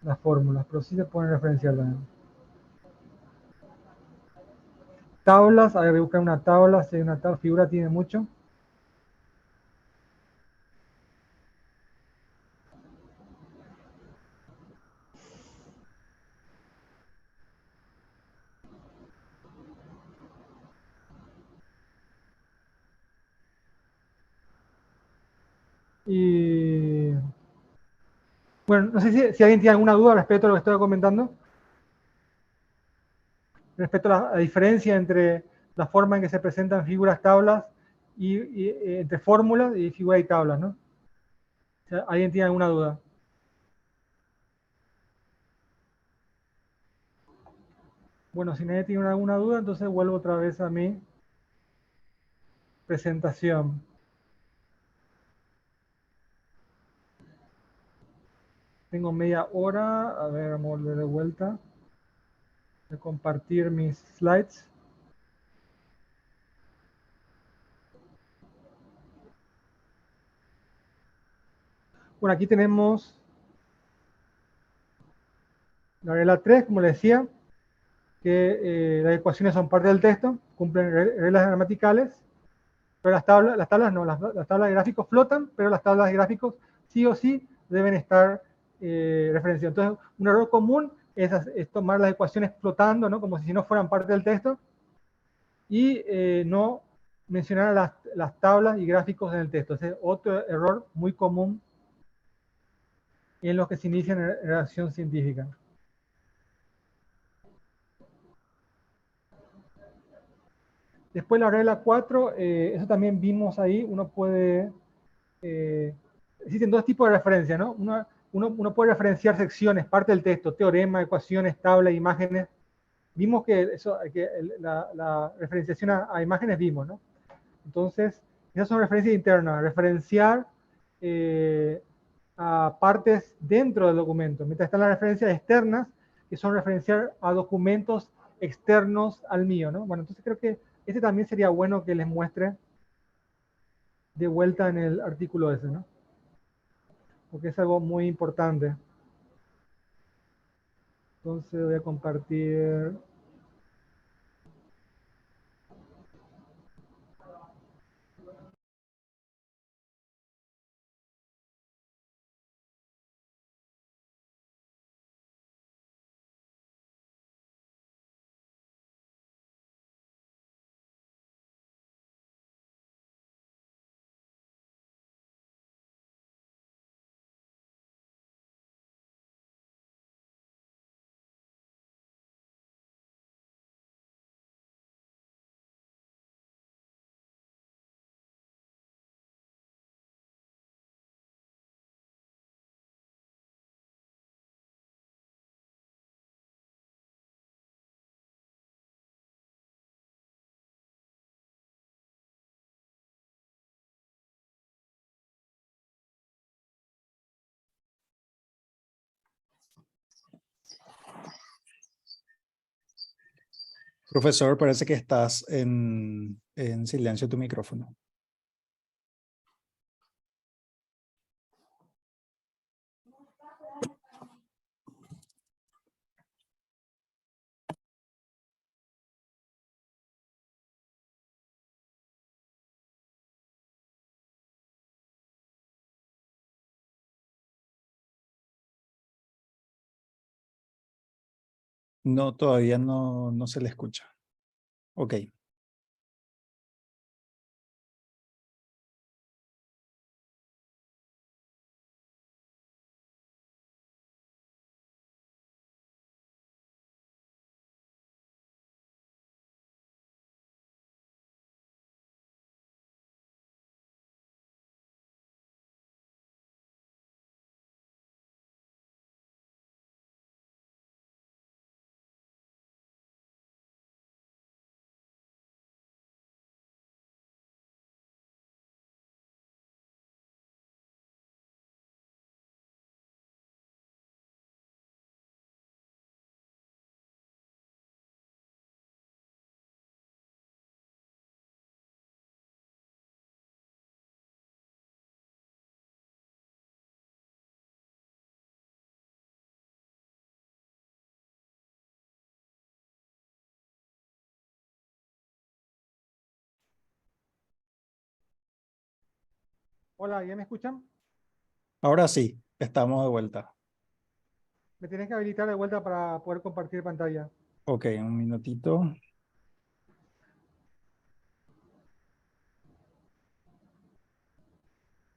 Speaker 2: las fórmulas, pero sí se pueden referenciar también. Tablas, a ver, voy a buscar una tabla, si hay una tabla, figura tiene mucho. Y bueno, no sé si alguien tiene alguna duda respecto a lo que estoy comentando, respecto a la diferencia entre la forma en que se presentan figuras, tablas, y entre fórmulas y figuras y tablas, ¿no? O sea, ¿alguien tiene alguna duda? Bueno, si nadie tiene alguna duda, entonces vuelvo otra vez a mi presentación. Tengo media hora, a ver, vamos a volver de vuelta. Voy a compartir mis slides. Bueno, aquí tenemos la regla 3, como les decía, que las ecuaciones son parte del texto, cumplen reglas gramaticales, pero las tablas no, las tablas de gráficos flotan, pero las tablas de gráficos sí o sí deben estar referenciadas. Entonces, un error común es tomar las ecuaciones flotando, ¿no? Como si no fueran parte del texto, y no mencionar las tablas y gráficos en el texto. Ese es otro error muy común en los que se inicia en redacción científica. Después la regla 4, eso también vimos ahí, uno puede, existen dos tipos de referencia, ¿no? Uno puede referenciar secciones, parte del texto, teorema, ecuaciones, tablas, imágenes. Vimos que la referenciación a imágenes vimos, ¿no? Entonces, esas son referencias internas, referenciar a partes dentro del documento, mientras están las referencias externas, que son referenciar a documentos externos al mío, ¿no? Bueno, entonces creo que este también sería bueno que les muestre de vuelta en el artículo ese, ¿no? Porque es algo muy importante. Entonces voy a compartir.
Speaker 1: Profesor, parece que estás en silencio tu micrófono. No, todavía no se le escucha. Ok.
Speaker 2: Hola, ¿ya me escuchan?
Speaker 1: Ahora sí, estamos de vuelta.
Speaker 2: Me tienes que habilitar de vuelta para poder compartir pantalla.
Speaker 1: Ok, un minutito.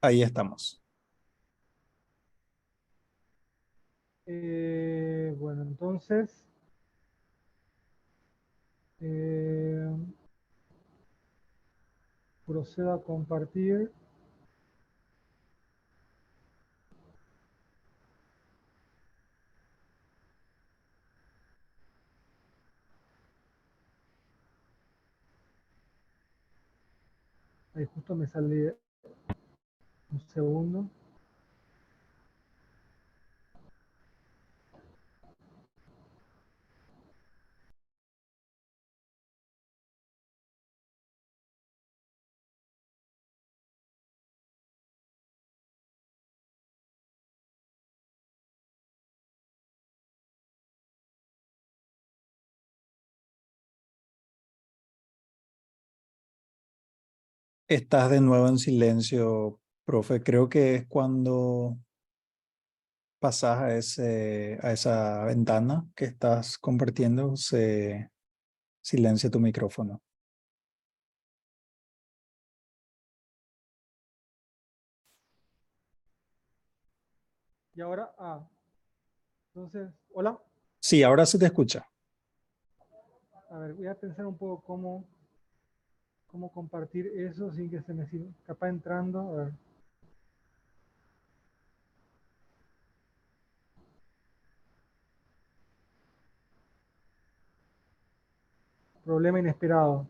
Speaker 1: Ahí estamos.
Speaker 2: Bueno, entonces, eh, procedo a compartir. Ahí justo me sale un segundo.
Speaker 1: Estás de nuevo en silencio, profe. Creo que es cuando pasas a esa ventana que estás compartiendo, se silencia tu micrófono.
Speaker 2: Y ahora, entonces, hola.
Speaker 1: Sí, ahora sí te escucha.
Speaker 2: A ver, voy a pensar un poco cómo compartir eso sin que se me escapa entrando. A ver. Problema inesperado.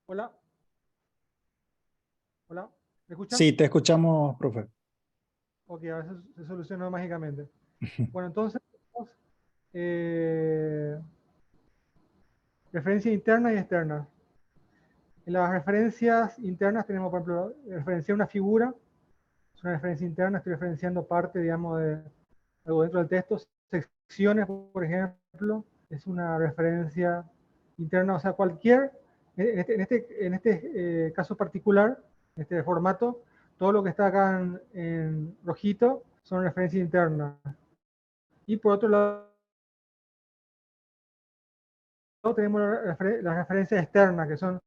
Speaker 2: Hola. Hola, ¿me escuchan?
Speaker 1: Sí, te escuchamos, profe.
Speaker 2: Ok, a veces se solucionó mágicamente. Bueno, entonces, eh, referencia interna y externa. En las referencias internas tenemos, por ejemplo, referenciar una figura, es una referencia interna, estoy referenciando parte, digamos, de algo dentro del texto. Secciones, por ejemplo, es una referencia interna, o sea, cualquier, en este caso particular, en este formato, todo lo que está acá en rojito son referencias internas. Y por otro lado, tenemos las referencias externas, que son a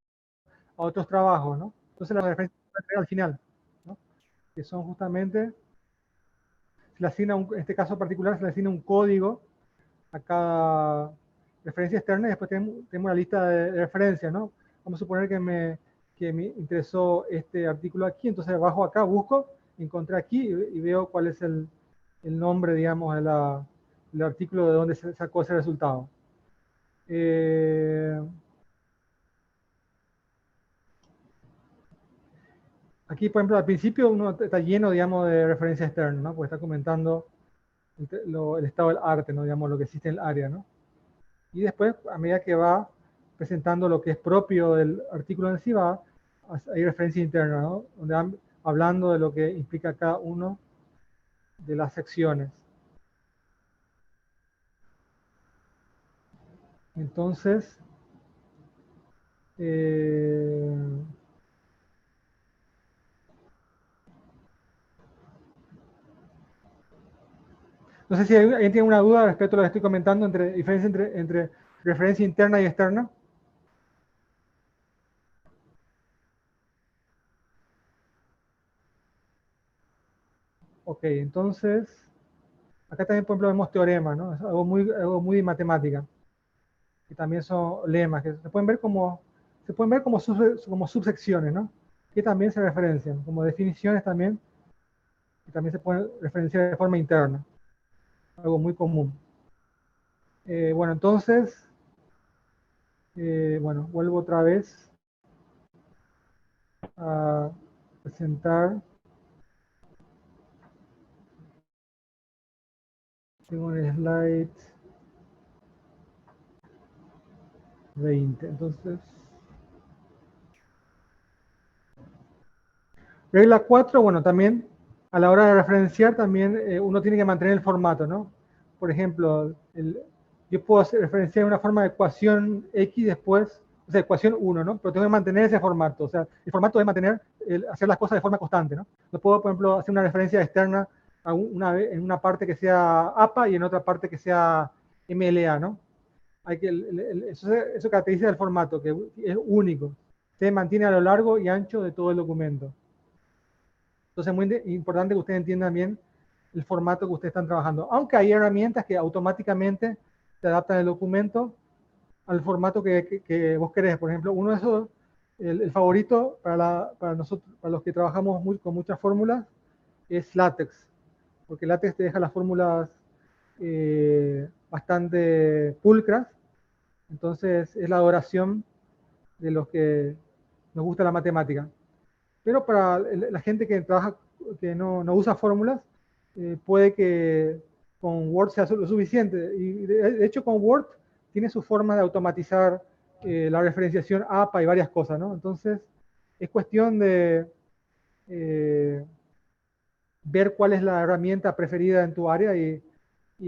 Speaker 2: otros trabajos, ¿no? Entonces las referencias al final, ¿no? Que son justamente, se le asigna en este caso particular, se le asigna un código a cada referencia externa y después tenemos una lista de referencias, ¿no? Vamos a suponer que me interesó este artículo aquí, entonces bajo acá, busco, encontré aquí y veo cuál es el nombre, digamos, del artículo de donde se sacó ese resultado. Aquí, por ejemplo, al principio uno está lleno, digamos, de referencias externas, ¿no? Porque está comentando el estado del arte, ¿no? Digamos, lo que existe en el área, ¿no? Y después, a medida que va presentando lo que es propio del artículo en sí, hay referencia interna, ¿no? Donde van hablando de lo que implica cada uno de las secciones. Entonces, no sé si alguien tiene una duda respecto a lo que estoy comentando, diferencia entre referencia interna y externa. Ok, entonces, acá también, por ejemplo, vemos teoremas, ¿no? Es algo muy de matemática. Que también son lemas, que se pueden ver como subsecciones, ¿no? Que también se referencian, como definiciones también, que también se pueden referenciar de forma interna. Algo muy común. Bueno, entonces, bueno, vuelvo otra vez a presentar. Tengo el slide 20. Entonces, regla 4, bueno, también a la hora de referenciar, también uno tiene que mantener el formato, ¿no? Por ejemplo, yo puedo referenciar una forma de ecuación X después, o sea, ecuación 1, ¿no? Pero tengo que mantener ese formato, o sea, el formato es hacer las cosas de forma constante, ¿no? No puedo, por ejemplo, hacer una referencia externa en una parte que sea APA y en otra parte que sea MLA, ¿no? Eso caracteriza el formato, que es único. Se mantiene a lo largo y ancho de todo el documento. Entonces es muy importante que ustedes entiendan bien el formato que ustedes están trabajando. Aunque hay herramientas que automáticamente te adaptan el documento al formato que vos querés. Por ejemplo, uno de esos, el favorito para nosotros, para los que trabajamos con muchas fórmulas, es LaTeX. Porque LaTeX te deja las fórmulas bastante pulcras. Entonces es la adoración de los que nos gusta la matemática. Pero para la gente que trabaja, que no usa fórmulas, puede que con Word sea lo suficiente. Y de hecho con Word tiene su forma de automatizar la referenciación APA y varias cosas, ¿no? Entonces es cuestión de ver cuál es la herramienta preferida en tu área y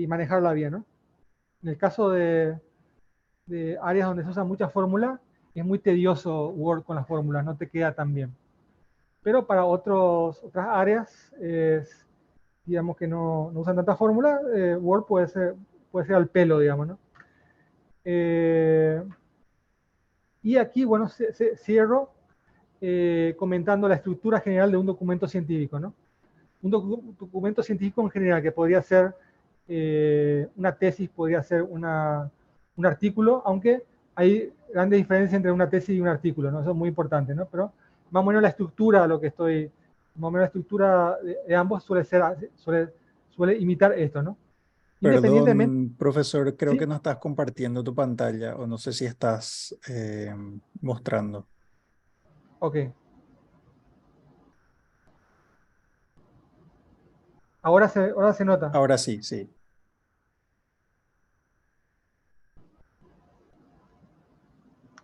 Speaker 2: manejarla bien, ¿no? En el caso de áreas donde se usan muchas fórmulas, es muy tedioso Word con las fórmulas, no te queda tan bien. Pero para otras áreas, digamos que no usan tanta fórmula, Word puede ser al pelo, digamos, ¿no? Y aquí, bueno, cierro comentando la estructura general de un documento científico, ¿no? Un documento científico en general, que podría ser una tesis, podría ser un artículo, aunque hay grandes diferencias entre una tesis y un artículo, ¿no? Eso es muy importante, ¿no? Pero más o menos la estructura, más o menos la estructura de ambos suele imitar esto, ¿no? Independientemente,
Speaker 1: Perdón, profesor, creo que
Speaker 2: ¿sí?
Speaker 1: no estás compartiendo tu pantalla o no sé si estás mostrando.
Speaker 2: Ok. Ahora se nota.
Speaker 1: Ahora sí, sí.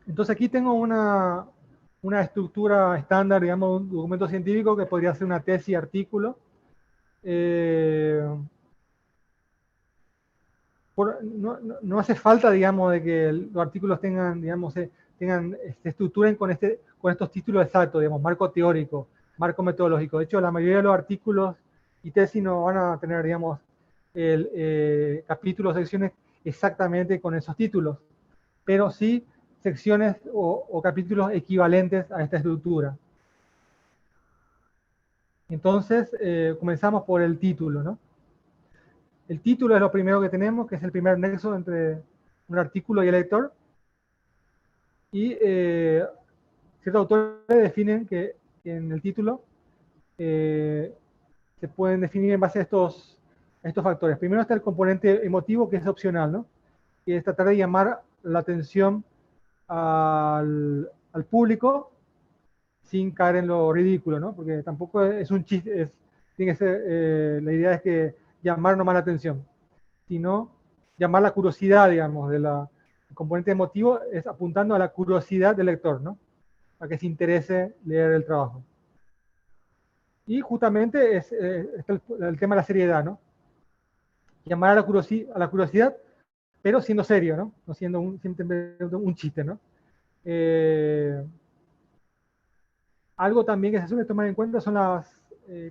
Speaker 2: Entonces aquí tengo una estructura estándar, digamos, un documento científico que podría ser una tesis, artículo. No hace falta, digamos, de que los artículos tengan, digamos, se estructuren con estos títulos exactos, digamos, marco teórico, marco metodológico. De hecho, la mayoría de los artículos y tesis no van a tener, digamos, capítulos, secciones exactamente con esos títulos, pero sí secciones o capítulos equivalentes a esta estructura. Entonces, comenzamos por el título, ¿no? El título es lo primero que tenemos, que es el primer nexo entre un artículo y el lector. Y ciertos autores definen que en el título se pueden definir en base a estos factores. Primero está el componente emotivo, que es opcional, ¿no? Que es tratar de llamar la atención al público sin caer en lo ridículo, ¿no? Porque tampoco es un chiste, tiene que ser, la idea es que llamar nomás la atención, sino llamar la curiosidad, digamos, el componente emotivo es apuntando a la curiosidad del lector, ¿no? A que se interese leer el trabajo. Y justamente está el tema de la seriedad, ¿no? Llamar a la curiosidad, pero siendo serio, ¿no? No siendo un chiste, ¿no? Algo también que se suele tomar en cuenta son las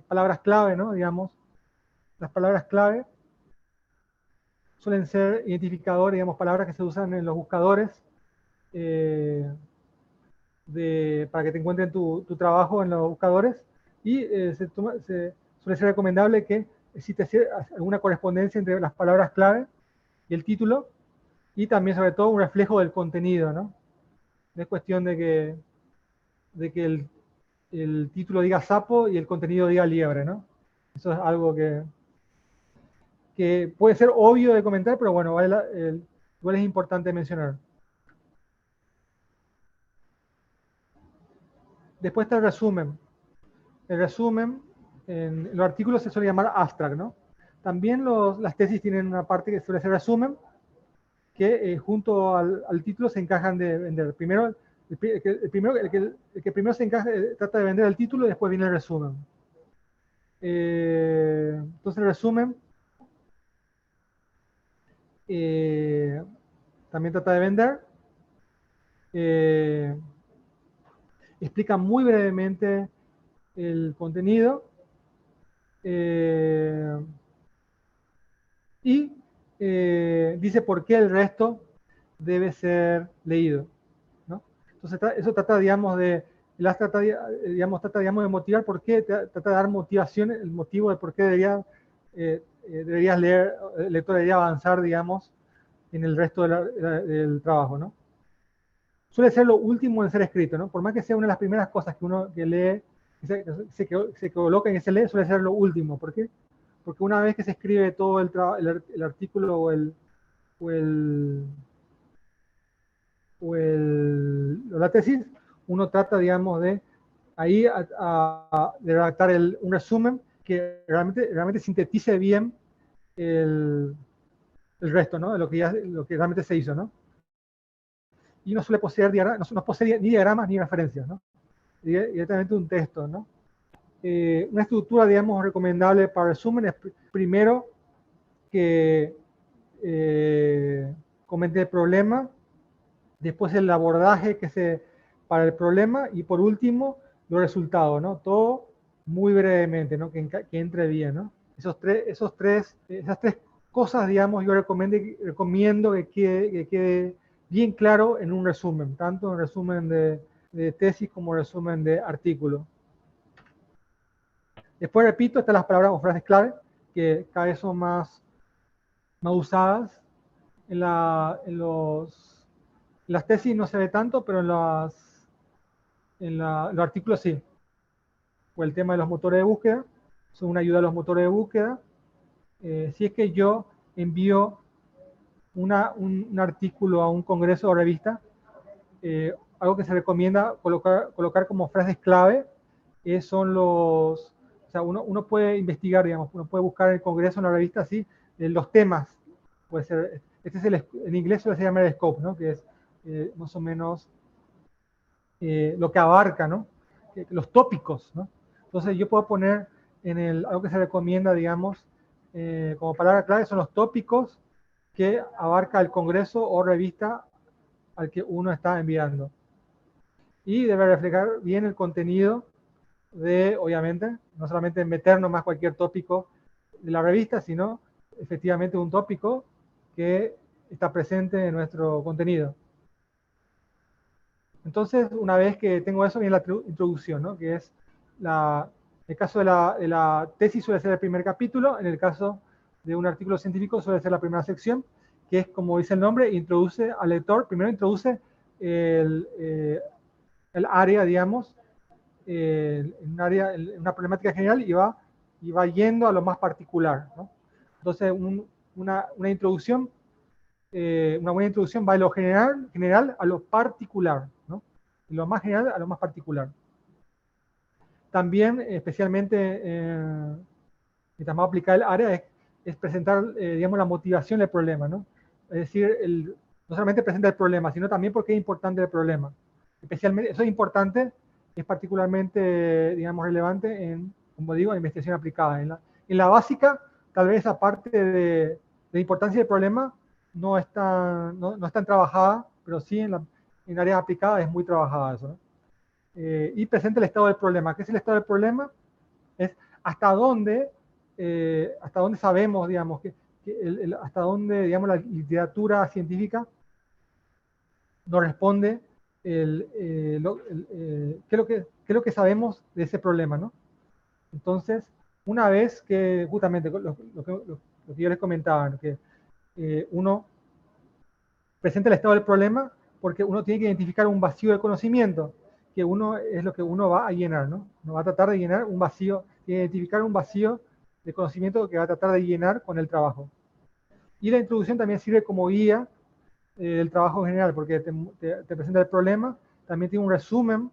Speaker 2: palabras clave, ¿no? Digamos, las palabras clave suelen ser identificadores, digamos, palabras que se usan en los buscadores para que te encuentren tu trabajo en los buscadores, y suele ser recomendable que existe alguna correspondencia entre las palabras clave y el título, y también sobre todo un reflejo del contenido, ¿no? No es cuestión de que el título diga sapo y el contenido diga liebre, ¿no? Eso es algo que puede ser obvio de comentar, pero bueno, igual es importante mencionar. Después está el resumen. El resumen, en los artículos se suele llamar abstract, ¿no? También las tesis tienen una parte que suele ser resumen, que junto al título se encajan de vender. Primero, el que primero se encaja, trata de vender el título y después viene el resumen. Entonces el resumen también trata de vender. Explica muy brevemente el contenido y dice por qué el resto debe ser leído, ¿no? Entonces eso trata, digamos, trata de motivar por qué, trata de dar motivación, el motivo de por qué deberías leer, el lector debería avanzar, digamos, en el resto del trabajo, ¿no? Suele ser lo último en ser escrito, ¿no? Por más que sea una de las primeras cosas que uno que lee, se coloca en que se lee, suele ser lo último. ¿Por qué? Porque una vez que se escribe todo el artículo o la tesis, uno trata, digamos, de ahí de redactar un resumen que realmente sintetice bien el resto, ¿no? De lo que realmente se hizo, ¿no? Y no suele poseer no posee ni diagramas ni referencias, ¿no? Directamente un texto, ¿no? Una estructura, digamos, recomendable para resumen es primero que comente el problema, después el abordaje para el problema, y por último los resultados, ¿no? Todo muy brevemente, ¿no? Que entre bien, ¿no? Esas tres cosas, digamos, yo recomiendo que quede bien claro en un resumen, tanto en resumen de tesis como resumen de artículo. Después, repito, están las palabras o frases clave, que cada vez son más usadas. En las tesis no se ve tanto, pero en los artículos sí. Por el tema de los motores de búsqueda, son una ayuda a los motores de búsqueda. Si es que yo envío un artículo a un congreso o revista, algo que se recomienda colocar como frases clave son o sea, uno puede investigar, digamos, uno puede buscar en el Congreso, en la revista, así, los temas. Puede ser, este es en inglés se llama el scope, ¿no? Que es más o menos lo que abarca, ¿no? Los tópicos, ¿no? Entonces yo puedo poner algo que se recomienda, digamos, como palabra clave son los tópicos que abarca el Congreso o revista al que uno está enviando. Y debe reflejar bien el contenido obviamente, no solamente meternos más cualquier tópico de la revista, sino efectivamente un tópico que está presente en nuestro contenido. Entonces, una vez que tengo eso, viene la introducción, ¿no? Que es en el caso de la tesis suele ser el primer capítulo, en el caso de un artículo científico suele ser la primera sección, que es, como dice el nombre, introduce al lector, primero introduce el área, digamos, en una problemática general y va yendo a lo más particular, ¿no? Entonces, una introducción, una buena introducción va de lo general a lo particular, ¿no? De lo más general a lo más particular. También, especialmente, mientras más aplicada el área, es presentar, digamos, la motivación del problema, ¿no? Es decir, no solamente presenta el problema, sino también por qué es importante el problema. Especialmente, eso es importante, es particularmente, digamos, relevante en, como digo, en investigación aplicada. En la básica, tal vez esa parte de importancia del problema no es tan trabajada, pero sí en áreas aplicadas es muy trabajada eso, ¿no? Y presenta el estado del problema. ¿Qué es el estado del problema? Es hasta dónde sabemos, digamos, hasta dónde, digamos, la literatura científica nos responde qué es lo que sabemos de ese problema, ¿no? Entonces, una vez que, justamente, lo que yo les comentaba, ¿no? Que uno presenta el estado del problema porque uno tiene que identificar un vacío de conocimiento, que es lo que uno va a llenar, ¿no? Uno va a tratar de llenar un vacío, identificar un vacío de conocimiento que va a tratar de llenar con el trabajo. Y la introducción también sirve como guía del trabajo en general, porque te presenta el problema, también tiene un resumen,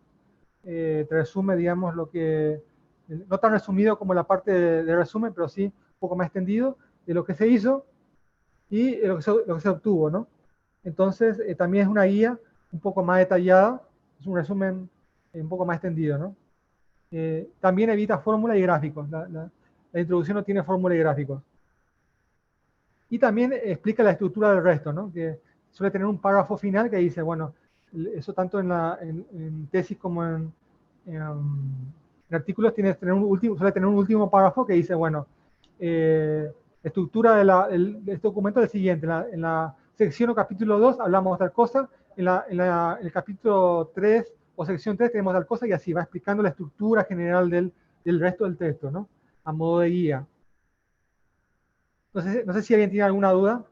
Speaker 2: te resume, digamos, no tan resumido como la parte de resumen, pero sí un poco más extendido de lo que se hizo y lo que se obtuvo, ¿no? Entonces, también es una guía un poco más detallada, es un resumen un poco más extendido, ¿no? También evita fórmulas y gráficos. La introducción no tiene fórmulas y gráficos. Y también explica la estructura del resto, ¿no? Que suele tener un párrafo final que dice, bueno, eso tanto en tesis como en artículos suele tener un último párrafo que dice, bueno, la estructura de este documento es el siguiente. En la sección o capítulo 2 hablamos de tal cosa, en el capítulo 3 o sección 3 tenemos tal cosa, y así va explicando la estructura general del resto del texto, ¿no? A modo de guía. No sé si alguien tiene alguna duda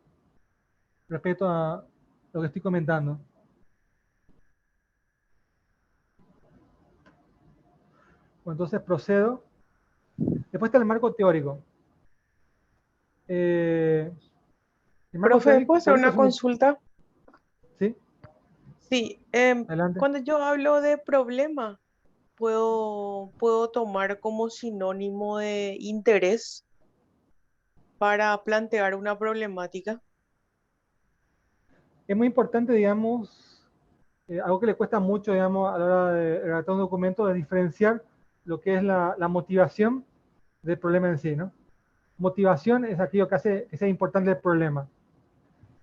Speaker 2: respecto a lo que estoy comentando. Bueno, entonces procedo. Después está el marco teórico. El marco
Speaker 6: Profe, ¿puedo hacer
Speaker 2: teórico
Speaker 6: una
Speaker 2: es
Speaker 6: consulta?
Speaker 2: ¿Sí?
Speaker 6: Sí,
Speaker 2: Adelante.
Speaker 6: cuando yo hablo de problema, puedo tomar como sinónimo de interés para plantear una problemática.
Speaker 2: Es muy importante, digamos, algo que le cuesta mucho, digamos, a la hora de redactar un documento, es diferenciar lo que es la motivación del problema en sí, ¿no? Motivación es aquello que hace que sea importante el problema,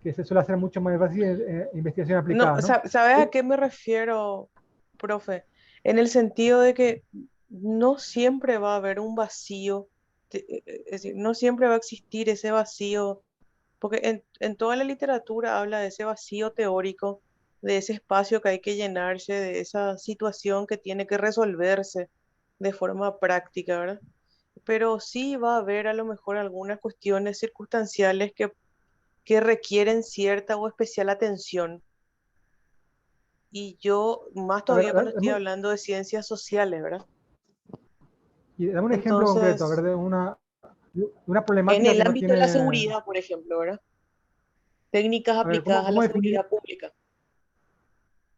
Speaker 2: que se suele hacer mucho más fácil en investigación
Speaker 6: No,
Speaker 2: aplicada, ¿no?
Speaker 6: ¿sabes a qué me refiero, profe? En el sentido de que no siempre va a haber un vacío, es decir, no siempre va a existir ese vacío, porque en toda la literatura habla de ese vacío teórico, de ese espacio que hay que llenarse, de esa situación que tiene que resolverse de forma práctica, ¿verdad? Pero sí va a haber a lo mejor algunas cuestiones circunstanciales que requieren cierta o especial atención. Y yo, más
Speaker 2: A ver,
Speaker 6: todavía cuando estoy hablando de ciencias sociales, ¿verdad?
Speaker 2: y dame un ejemplo concreto, a ver,
Speaker 6: Entonces,
Speaker 2: de una
Speaker 6: en
Speaker 2: problemática
Speaker 6: el
Speaker 2: que no
Speaker 6: ámbito de la
Speaker 2: tiene...
Speaker 6: seguridad, por ejemplo, ¿verdad? Técnicas
Speaker 2: A ver,
Speaker 6: aplicadas a la seguridad pública.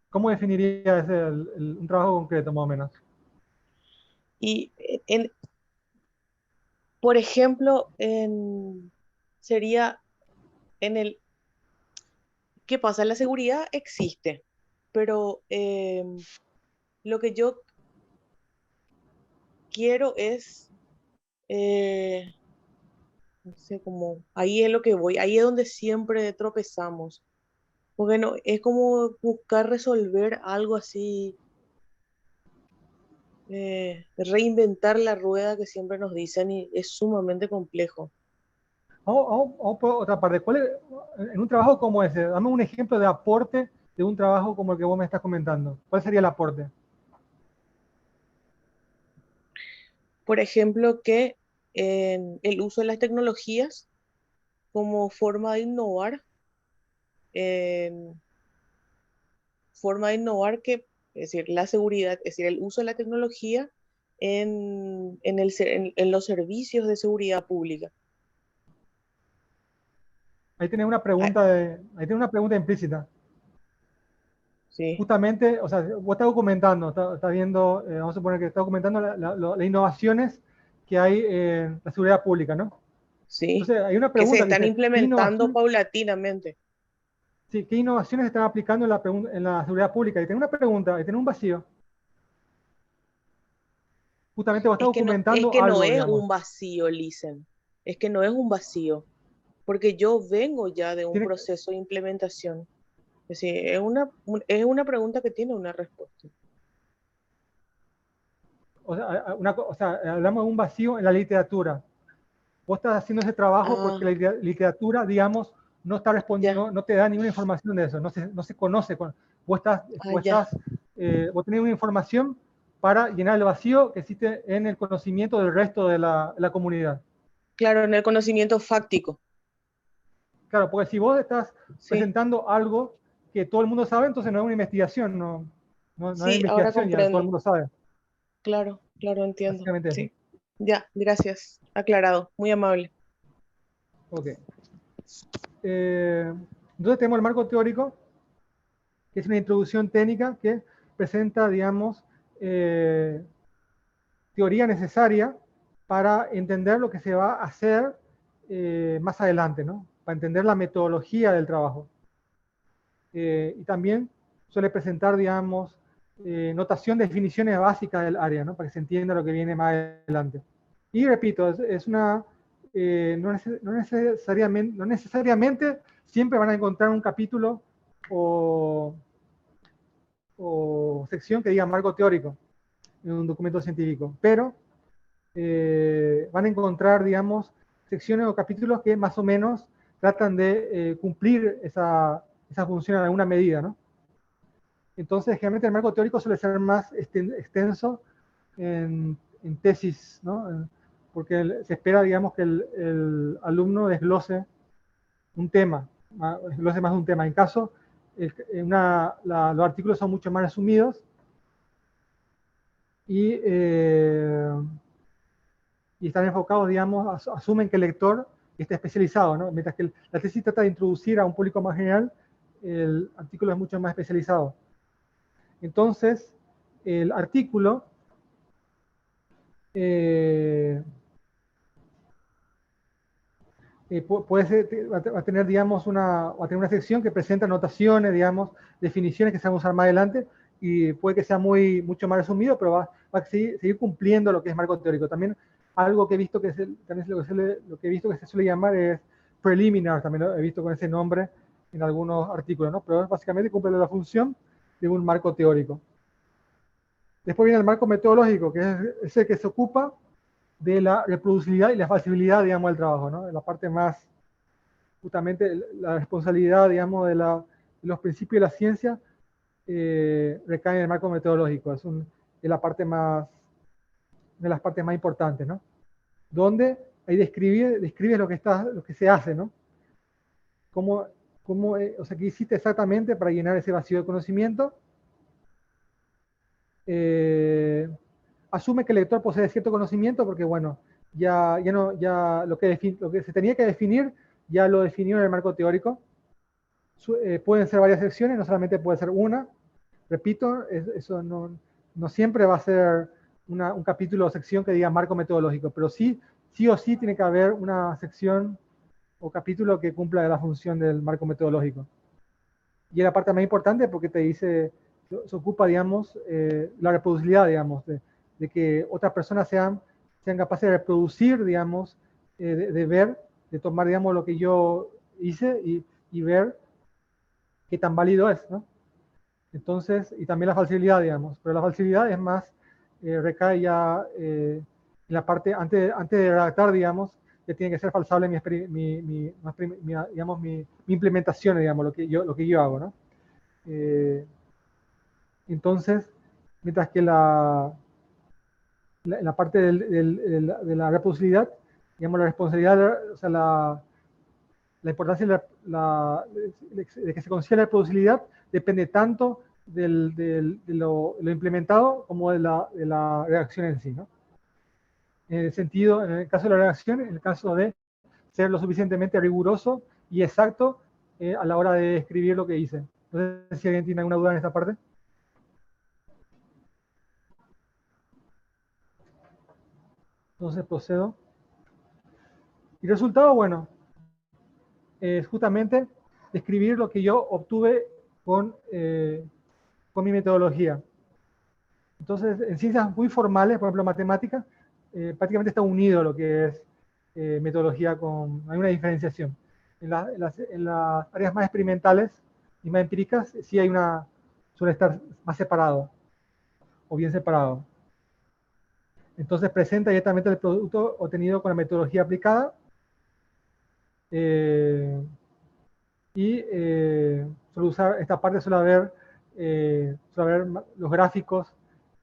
Speaker 2: ¿cómo definiría un trabajo concreto, más o menos?
Speaker 6: Y en, Por ejemplo, sería en el, ¿qué pasa? La seguridad existe, pero lo que yo quiero es, eh, no sé cómo, ahí es lo que voy, ahí es donde siempre tropezamos, porque no, es como buscar resolver algo así, reinventar la rueda que siempre nos dicen y es sumamente complejo.
Speaker 2: Vamos por otra parte. En un trabajo como ese, dame un ejemplo de aporte de un trabajo como el que vos me estás comentando. ¿Cuál sería el aporte?
Speaker 6: Por ejemplo, que el uso de las tecnologías como en forma de innovar que, es decir, la seguridad, es decir, el uso de la tecnología en los servicios de seguridad pública.
Speaker 2: Ahí tenés una
Speaker 6: Ah,
Speaker 2: pregunta implícita.
Speaker 6: sí,
Speaker 2: Justamente, o sea, vos estás documentando, estás viendo, vamos a suponer que estás documentando las innovaciones que hay en la seguridad pública, ¿no?
Speaker 6: sí,
Speaker 2: Entonces, hay una
Speaker 6: que se
Speaker 2: pregunta que
Speaker 6: están
Speaker 2: dice,
Speaker 6: implementando paulatinamente.
Speaker 2: sí, ¿qué innovaciones se están aplicando en la seguridad pública? Y tengo una pregunta, y tengo un vacío. Justamente vos estás
Speaker 6: Es
Speaker 2: documentando
Speaker 6: que no
Speaker 2: algo,
Speaker 6: es
Speaker 2: digamos.
Speaker 6: un vacío, Lisen. Es que no es un vacío, porque yo vengo ya de un
Speaker 2: Tiene,
Speaker 6: proceso de implementación. Es decir, es una pregunta que tiene una respuesta.
Speaker 2: o sea, hablamos de un vacío en la literatura. Vos estás haciendo ese trabajo porque
Speaker 6: Ah,
Speaker 2: la literatura, digamos, no está
Speaker 6: ya,
Speaker 2: respondiendo, no te da ninguna información de eso, no se conoce. Vos estás,
Speaker 6: ah, ya.
Speaker 2: vos tenés una información para llenar el vacío que existe en el conocimiento del resto de la comunidad.
Speaker 6: Claro, en el conocimiento fáctico.
Speaker 2: Claro, porque si vos estás
Speaker 6: Sí,
Speaker 2: presentando algo que todo el mundo sabe, entonces no es una investigación, no hay
Speaker 6: sí, ahora
Speaker 2: investigación, ya todo el
Speaker 6: comprendo.
Speaker 2: mundo sabe.
Speaker 6: Claro, claro, entiendo.
Speaker 2: Básicamente eso.
Speaker 6: Sí, ya, gracias. Aclarado, muy amable.
Speaker 2: Ok. Entonces tenemos el marco teórico, que es una introducción técnica que presenta, digamos, teoría necesaria para entender lo que se va a hacer más adelante, ¿no? Para entender la metodología del trabajo. Y también suele presentar, digamos, notación, definiciones básicas del área, ¿no? Para que se entienda lo que viene más adelante. Y repito, es una, no necesariamente siempre van a encontrar un capítulo o sección que diga marco teórico en un documento científico, pero van a encontrar, digamos, secciones o capítulos que más o menos tratan de cumplir esa función en alguna medida, ¿no? Entonces, generalmente el marco teórico suele ser más extenso en tesis, ¿no? Porque se espera, digamos, que el alumno desglose un tema, desglose más de un tema. En caso, los artículos son mucho más resumidos y, y están enfocados, digamos, asumen que el lector está especializado, ¿no? Mientras que la tesis trata de introducir a un público más general, el artículo es mucho más especializado. Entonces, el artículo eh, puede ser, va a tener, digamos, va a tener una sección que presenta notaciones, digamos, definiciones que se van a usar más adelante, y puede que sea mucho más resumido, pero va a seguir cumpliendo lo que es marco teórico. También algo que he visto también lo que he visto que se suele llamar es preliminar, también lo he visto con ese nombre en algunos artículos, ¿no? Pero básicamente cumple la función de un marco teórico. Después viene el marco metodológico, que es el que se ocupa de la reproducibilidad y la falsibilidad, digamos, del trabajo, ¿no? La parte más, justamente, la responsabilidad, digamos, de los principios de la ciencia recae en el marco metodológico. Es la parte más, de las partes más importantes, ¿no? Donde ahí describes lo que se hace, ¿no? Cómo, o sea, qué hiciste exactamente para llenar ese vacío de conocimiento. Asume que el lector posee cierto conocimiento porque, bueno, lo que se tenía que definir ya lo definió en el marco teórico. Pueden ser varias secciones, no solamente puede ser una. Repito, eso no siempre va a ser un capítulo o sección que diga marco metodológico, pero sí sí o sí tiene que haber una sección o capítulo que cumpla la función del marco metodológico. Y es la parte más importante porque te dice, se ocupa, digamos, la reproducibilidad, digamos, de que otras personas sean capaces de reproducir, digamos, de ver, de tomar, digamos, lo que yo hice y ver qué tan válido es, ¿no? Entonces, y también la falsibilidad, digamos, pero la falsibilidad es más, recae ya en la parte, antes de redactar, digamos, que tiene que ser falsable digamos, mi implementación, digamos, lo que yo hago, ¿no? Entonces, mientras que la parte de la reproducibilidad, digamos, la responsabilidad, o sea, la importancia de que se consiga la reproducibilidad depende tanto de lo implementado como de la redacción en sí, ¿no? En el sentido, en el caso de la redacción, en el caso de ser lo suficientemente riguroso y exacto a la hora de escribir lo que hice. No sé si alguien tiene alguna duda en esta parte. Entonces procedo. Y resultado, bueno, es justamente describir lo que yo obtuve con mi metodología. Entonces, en ciencias muy formales, por ejemplo, matemáticas, prácticamente está unido lo que es metodología hay una diferenciación. En las áreas más experimentales y más empíricas, sí suele estar más separado, o bien separado. Entonces, presenta directamente el producto obtenido con la metodología aplicada, suele usar esta parte, suele haber los gráficos,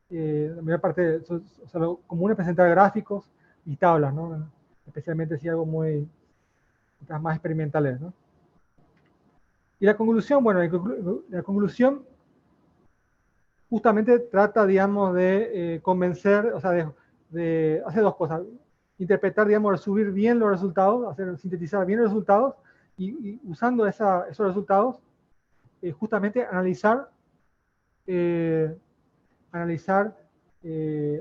Speaker 2: la mayor parte, o sea, lo común es presentar gráficos y tablas, ¿no? Especialmente si algo más experimentales, ¿no? Y la conclusión, bueno, la conclusión justamente trata, digamos, de convencer, o sea, de hacer dos cosas: interpretar, digamos, subir bien los resultados, sintetizar bien los resultados, y usando esos resultados, justamente analizar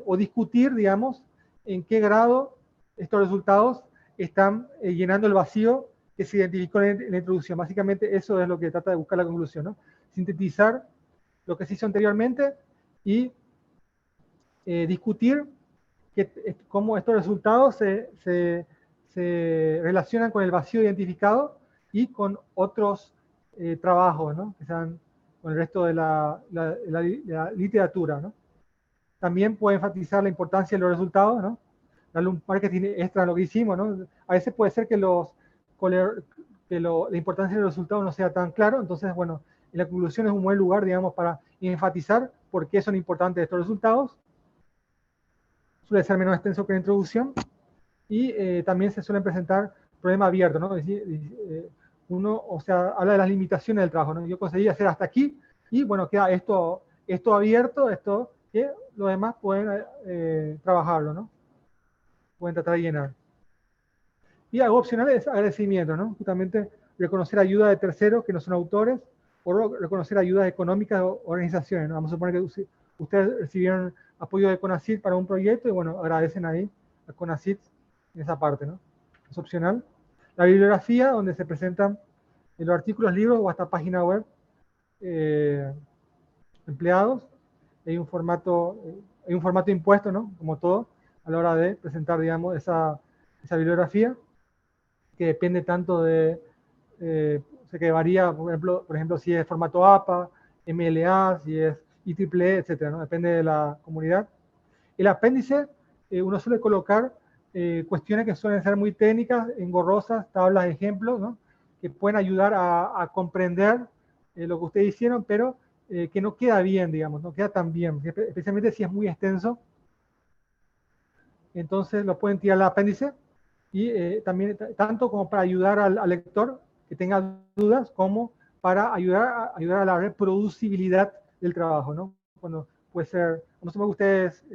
Speaker 2: o discutir, digamos, en qué grado estos resultados están llenando el vacío que se identificó en la introducción. Básicamente eso es lo que trata de buscar la conclusión, ¿no? Sintetizar lo que se hizo anteriormente y discutir cómo estos resultados se relacionan con el vacío identificado y con otros trabajos, ¿no? Que sean con el resto de la literatura, ¿no? También puede enfatizar la importancia de los resultados, ¿no? Darle un marketing extra a lo que hicimos, ¿no? A veces puede ser que la importancia de los resultados no sea tan claro, entonces, bueno, la conclusión es un buen lugar, digamos, para enfatizar por qué son importantes estos resultados. Suele ser menos extenso que la introducción, y también se suelen presentar problemas abiertos, ¿no? Es decir, uno, o sea, habla de las limitaciones del trabajo, ¿no? Yo conseguí hacer hasta aquí, y bueno, queda esto abierto, esto que los demás pueden trabajarlo, ¿no? Pueden tratar de llenar. Y algo opcional es agradecimiento, ¿no? Justamente reconocer ayuda de terceros que no son autores, o reconocer ayudas económicas o organizaciones, ¿no? Vamos a suponer que ustedes recibieron apoyo de CONACYT para un proyecto y, bueno, agradecen ahí a CONACYT en esa parte, ¿no? Es opcional. La bibliografía, donde se presentan los artículos, libros o hasta página web empleados. Hay un formato impuesto, ¿no? Como todo, a la hora de presentar, digamos, esa bibliografía, que depende tanto de, o sea, que varía, por ejemplo, si es formato APA, MLA, si es IEEE, etcétera, ¿no? Depende de la comunidad. El apéndice, uno suele colocar cuestiones que suelen ser muy técnicas, engorrosas, tablas, ejemplos, ¿no? Que pueden ayudar a comprender lo que ustedes hicieron, pero que no queda bien, digamos, no queda tan bien, especialmente si es muy extenso. Entonces lo pueden tirar al apéndice, y también tanto como para ayudar al lector que tenga dudas, como para ayudar a la reproducibilidad del trabajo, ¿no? Cuando puede ser, no sé, ustedes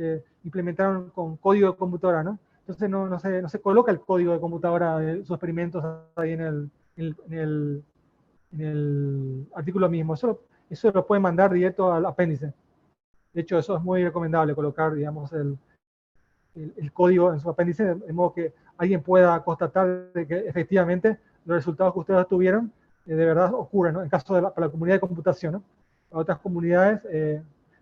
Speaker 2: implementaron con código de computadora, ¿no? Entonces no se coloca el código de computadora de sus experimentos ahí en el artículo mismo. Eso lo pueden mandar directo al apéndice. De hecho, eso es muy recomendable, colocar, digamos, el código en su apéndice, de modo que alguien pueda constatar de que efectivamente los resultados que ustedes tuvieron de verdad ocurren, ¿no? En caso de para la comunidad de computación, ¿no? Para otras comunidades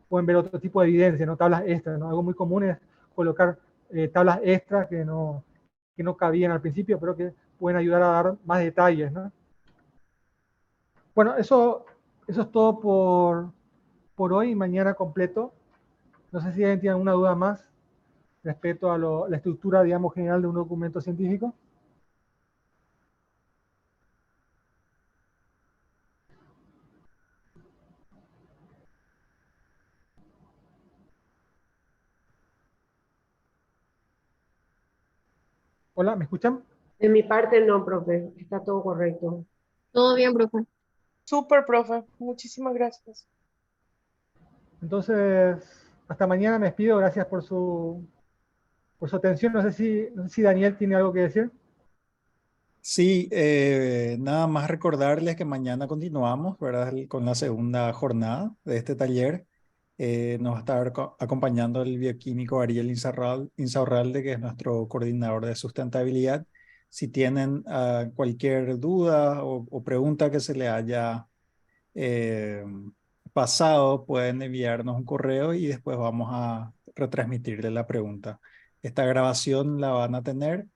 Speaker 2: pueden ver otro tipo de evidencia, ¿no? Tablas extras, ¿no? Algo muy común es colocar tablas extras que no cabían al principio, pero que pueden ayudar a dar más detalles, ¿no? Bueno, eso es todo por hoy. Mañana completo. No sé si alguien tiene alguna duda más respecto a la estructura, digamos, general de un documento científico. Hola, ¿me escuchan?
Speaker 5: De mi parte no, profe, está todo correcto.
Speaker 4: Todo bien, profe.
Speaker 6: Súper, profe. Muchísimas gracias.
Speaker 2: Entonces, hasta mañana me despido. Gracias por su atención. No sé si Daniel tiene algo que decir.
Speaker 1: Sí, nada más recordarles que mañana continuamos, ¿verdad? Con la segunda jornada de este taller. Nos va a estar acompañando el bioquímico Ariel Insaurralde, que es nuestro coordinador de sustentabilidad. Si tienen cualquier duda o pregunta que se le haya eh, pasado, pueden enviarnos un correo y después vamos a retransmitirle la pregunta. Esta grabación la van a tener,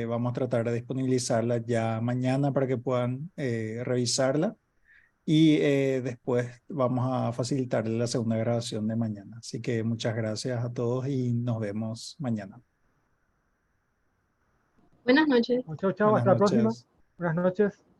Speaker 1: vamos a tratar de disponibilizarla ya mañana para que puedan revisarla y después vamos a facilitarle la segunda grabación de mañana. Así que muchas gracias a todos y nos vemos mañana.
Speaker 4: Buenas noches.
Speaker 2: Chao, chao.
Speaker 1: Buenas
Speaker 2: Hasta la próxima.
Speaker 1: noches.
Speaker 2: Buenas noches.